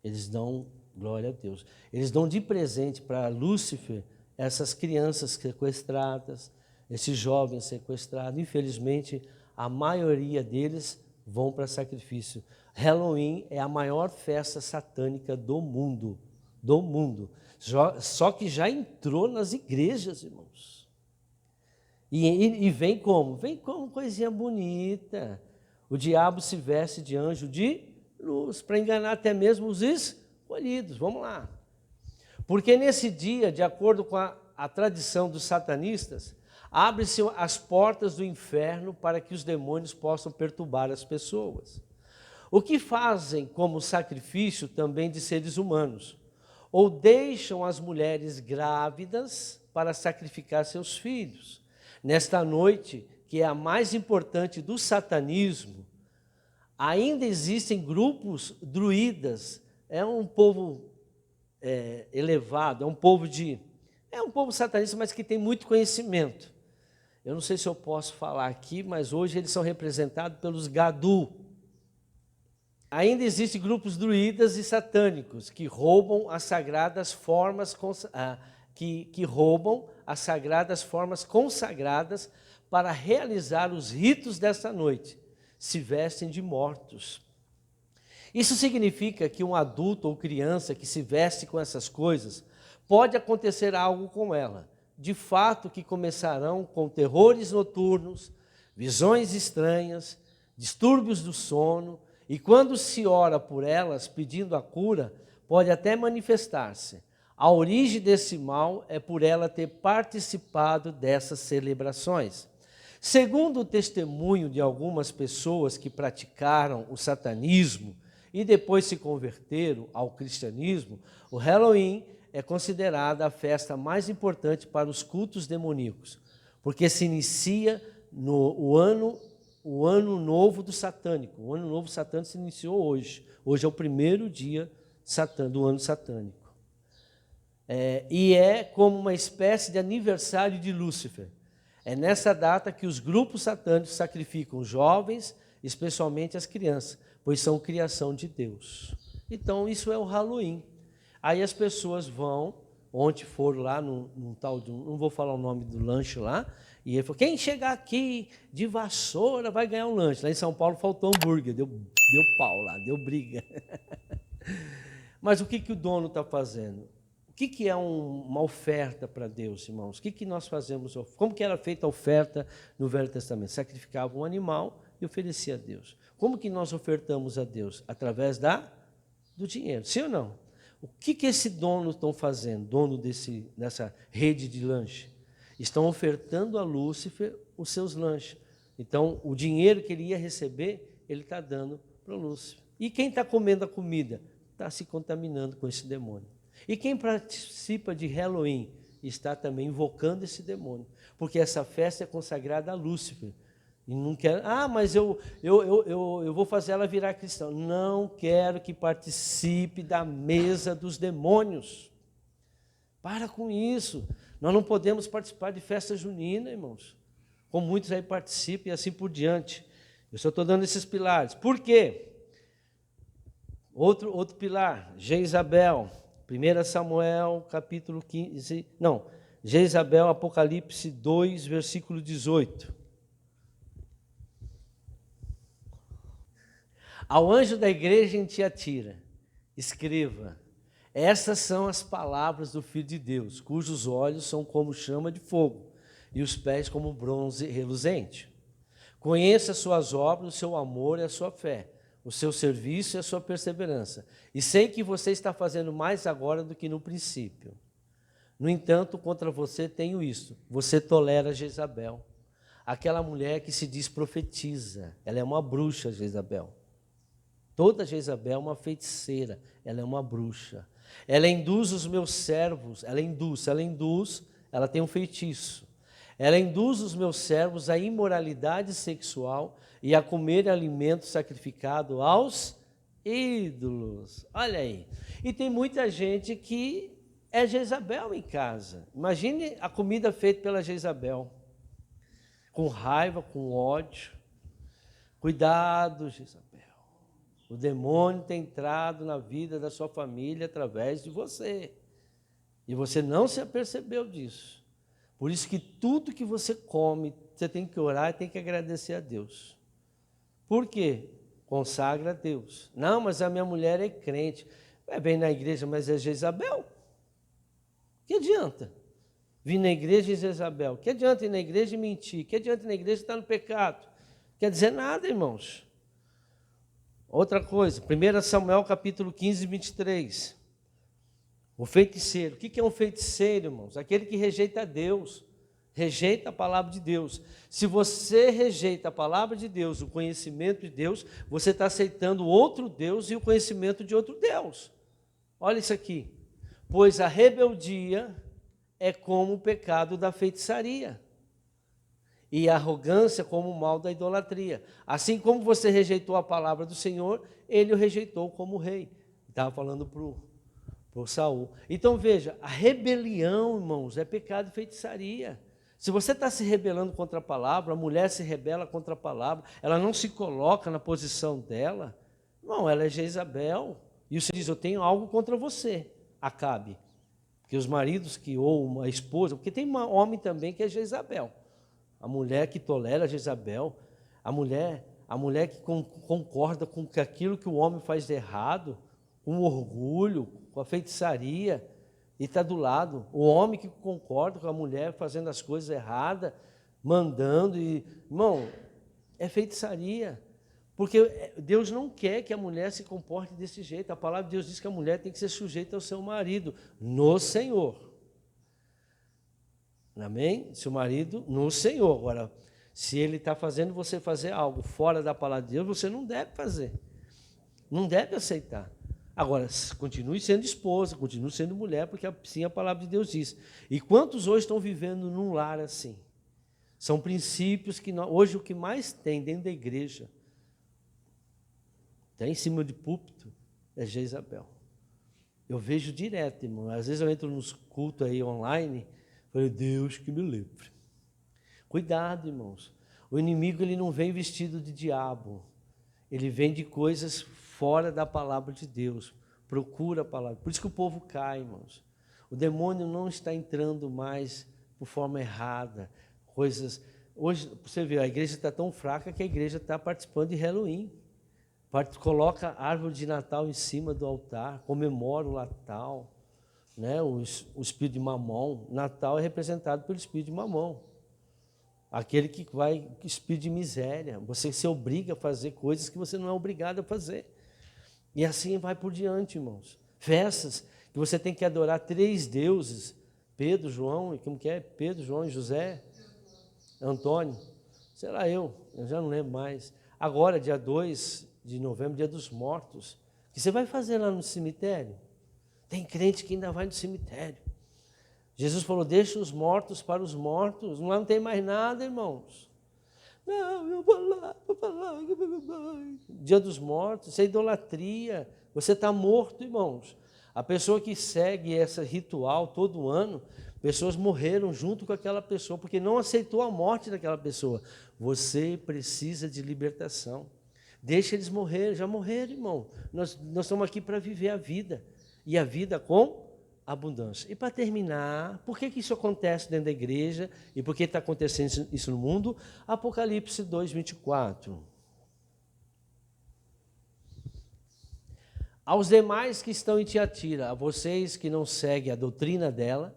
Eles dão glória a Deus. Eles dão de presente para Lúcifer essas crianças sequestradas, esses jovens sequestrados. Infelizmente, a maioria deles vão para sacrifício. Halloween é a maior festa satânica do mundo. Do mundo. Só que já entrou nas igrejas, irmãos. E vem como? Vem como coisinha bonita. O diabo se veste de anjo de luz, para enganar até mesmo os escolhidos. Vamos lá. Porque nesse dia, de acordo com a tradição dos satanistas, abrem-se as portas do inferno para que os demônios possam perturbar as pessoas. O que fazem como sacrifício também de seres humanos, ou deixam as mulheres grávidas para sacrificar seus filhos. Nesta noite, que é a mais importante do satanismo, ainda existem grupos druidas. É um povo elevado, é um povo satanista, mas que tem muito conhecimento. Eu não sei se eu posso falar aqui, mas hoje eles são representados pelos Gadu. Ainda existem grupos druidas e satânicos que roubam as sagradas formas consagradas para realizar os ritos desta noite. Se vestem de mortos. Isso significa que um adulto ou criança que se veste com essas coisas, pode acontecer algo com ela. De fato que começarão com terrores noturnos, visões estranhas, distúrbios do sono, e quando se ora por elas pedindo a cura, pode até manifestar-se. A origem desse mal é por ela ter participado dessas celebrações. Segundo o testemunho de algumas pessoas que praticaram o satanismo e depois se converteram ao cristianismo, o Halloween é considerada a festa mais importante para os cultos demoníacos, porque se inicia o ano novo do satânico. O ano novo satânico se iniciou hoje. Hoje é o primeiro dia do ano satânico. E é como uma espécie de aniversário de Lúcifer. É nessa data que os grupos satânicos sacrificam jovens, especialmente as crianças, pois são criação de Deus. Então, isso é o Halloween. Aí as pessoas vão, ontem foram lá num tal de, não vou falar o nome do lanche lá, e ele falou, quem chegar aqui de vassoura vai ganhar um lanche. Lá em São Paulo faltou hambúrguer, deu pau lá, deu briga. Mas o que o dono está fazendo? O que é uma oferta para Deus, irmãos? O que nós fazemos? Como que era feita a oferta no Velho Testamento? Sacrificava um animal e oferecia a Deus. Como que nós ofertamos a Deus? Através do dinheiro, sim ou não? O que esse dono estão fazendo, dono dessa rede de lanche? Estão ofertando a Lúcifer os seus lanches. Então, o dinheiro que ele ia receber, ele está dando para o Lúcifer. E quem está comendo a comida? Está se contaminando com esse demônio. E quem participa de Halloween está também invocando esse demônio. Porque essa festa é consagrada a Lúcifer. E não quero, mas eu vou fazer ela virar cristã. Não quero que participe da mesa dos demônios. Para com isso. Nós não podemos participar de festa junina, irmãos. Como muitos aí participam e assim por diante. Eu só estou dando esses pilares. Por quê? Outro pilar, Jezabel. 1 Samuel, capítulo 15. Não, Jezabel, Apocalipse 2, versículo 18. Ao anjo da igreja em Tiatira, escreva: essas são as palavras do Filho de Deus, cujos olhos são como chama de fogo e os pés como bronze reluzente. Conheça as suas obras, o seu amor e a sua fé, o seu serviço e a sua perseverança. E sei que você está fazendo mais agora do que no princípio. No entanto, contra você tenho isto: você tolera Jezabel, aquela mulher que se diz profetiza. Ela é uma bruxa, Jezabel. Toda Jezabel é uma feiticeira, ela é uma bruxa. Ela induz os meus servos, ela tem um feitiço. Ela induz os meus servos à imoralidade sexual e a comer alimento sacrificado aos ídolos. Olha aí. E tem muita gente que é Jezabel em casa. Imagine a comida feita pela Jezabel. Com raiva, com ódio. Cuidado, Jezabel. O demônio tem entrado na vida da sua família através de você. E você não se apercebeu disso. Por isso que tudo que você come, você tem que orar e tem que agradecer a Deus. Por quê? Consagra a Deus. Não, mas a minha mulher é crente. Vem na igreja, mas é Jezabel. Que adianta? Vir na igreja e Jezabel. Que adianta ir na igreja e mentir? Que adianta ir na igreja e estar no pecado? Quer dizer nada, irmãos. Outra coisa, 1 Samuel capítulo 15, 23. O feiticeiro. O que é um feiticeiro, irmãos? Aquele que rejeita Deus, rejeita a palavra de Deus. Se você rejeita a palavra de Deus, o conhecimento de Deus, você está aceitando outro Deus e o conhecimento de outro Deus. Olha isso aqui. Pois a rebeldia é como o pecado da feitiçaria, e a arrogância como o mal da idolatria. Assim como você rejeitou a palavra do Senhor, ele o rejeitou como rei. Estava falando para o Saul. Então veja, a rebelião, irmãos, é pecado e feitiçaria. Se você está se rebelando contra a palavra, a mulher se rebela contra a palavra, ela não se coloca na posição dela, não, ela é Jezabel. E você diz, eu tenho algo contra você, Acabe. Porque os maridos ou uma esposa, porque tem um homem também que é Jezabel. A mulher que tolera Jezabel, a mulher que concorda com aquilo que o homem faz de errado, com o orgulho, com a feitiçaria, e está do lado. O homem que concorda com a mulher fazendo as coisas erradas, mandando, irmão, é feitiçaria. Porque Deus não quer que a mulher se comporte desse jeito. A palavra de Deus diz que a mulher tem que ser sujeita ao seu marido, no Senhor. Amém? Seu marido no Senhor. Agora, se ele está fazendo você fazer algo fora da palavra de Deus, você não deve fazer. Não deve aceitar. Agora, continue sendo esposa, continue sendo mulher, porque assim a palavra de Deus diz. E quantos hoje estão vivendo num lar assim? São princípios que hoje o que mais tem dentro da igreja, até em cima de púlpito, é Jezabel. Eu vejo direto, irmão. Às vezes eu entro nos cultos aí online, falei, Deus que me livre. Cuidado, irmãos. O inimigo ele não vem vestido de diabo. Ele vem de coisas fora da palavra de Deus. Procura a palavra. Por isso que o povo cai, irmãos. O demônio não está entrando mais por forma errada. Coisas... Hoje, você vê, a igreja está tão fraca que a igreja está participando de Halloween. Coloca a árvore de Natal em cima do altar, comemora o Natal, né? O espírito de Mamon. Natal é representado pelo espírito de Mamon. Aquele que vai, espírito de miséria. Você se obriga a fazer coisas que você não é obrigado a fazer. E assim vai por diante, irmãos. Festas que você tem que adorar 3 deuses. Pedro, João, e como que é? Pedro, João e José? Antônio? Será eu já não lembro mais. Agora, dia 2 de novembro, dia dos mortos. O que você vai fazer lá no cemitério? Tem crente que ainda vai no cemitério. Jesus falou, deixa os mortos para os mortos. Lá não tem mais nada, irmãos. Não, eu vou lá. Dia dos mortos, isso é idolatria. Você está morto, irmãos. A pessoa que segue esse ritual todo ano, pessoas morreram junto com aquela pessoa, porque não aceitou a morte daquela pessoa. Você precisa de libertação. Deixa eles morrerem, já morreram, irmão. Nós estamos aqui para viver a vida. E a vida com abundância. E para terminar, por que isso acontece dentro da igreja e por que está acontecendo isso no mundo? Apocalipse 2, 24. Aos demais que estão em Tiatira, a vocês que não seguem a doutrina dela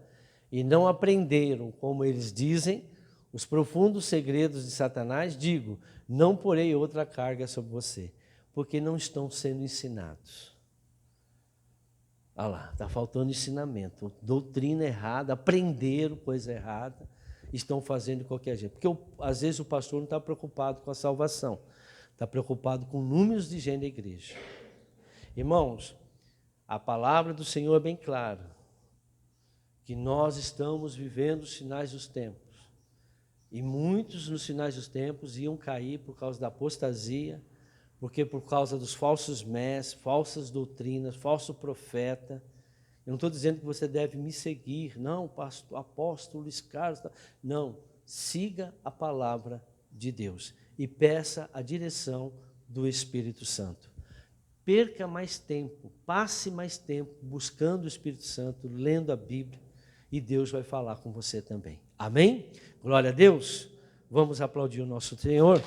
e não aprenderam, como eles dizem, os profundos segredos de Satanás, digo, não porei outra carga sobre você, porque não estão sendo ensinados. Olha lá, está faltando ensinamento, doutrina errada, aprenderam coisa errada, estão fazendo de qualquer jeito. Porque às vezes o pastor não está preocupado com a salvação, está preocupado com números de gente da igreja. Irmãos, a palavra do Senhor é bem clara, que nós estamos vivendo os sinais dos tempos. E muitos nos sinais dos tempos iam cair por causa da apostasia, porque por causa dos falsos mestres, falsas doutrinas, falso profeta. Eu não estou dizendo que você deve me seguir, não, pastor, apóstolo Luiz Carlos. Não, siga a palavra de Deus e peça a direção do Espírito Santo. Perca mais tempo, passe mais tempo buscando o Espírito Santo, lendo a Bíblia, e Deus vai falar com você também. Amém? Glória a Deus. Vamos aplaudir o nosso Senhor.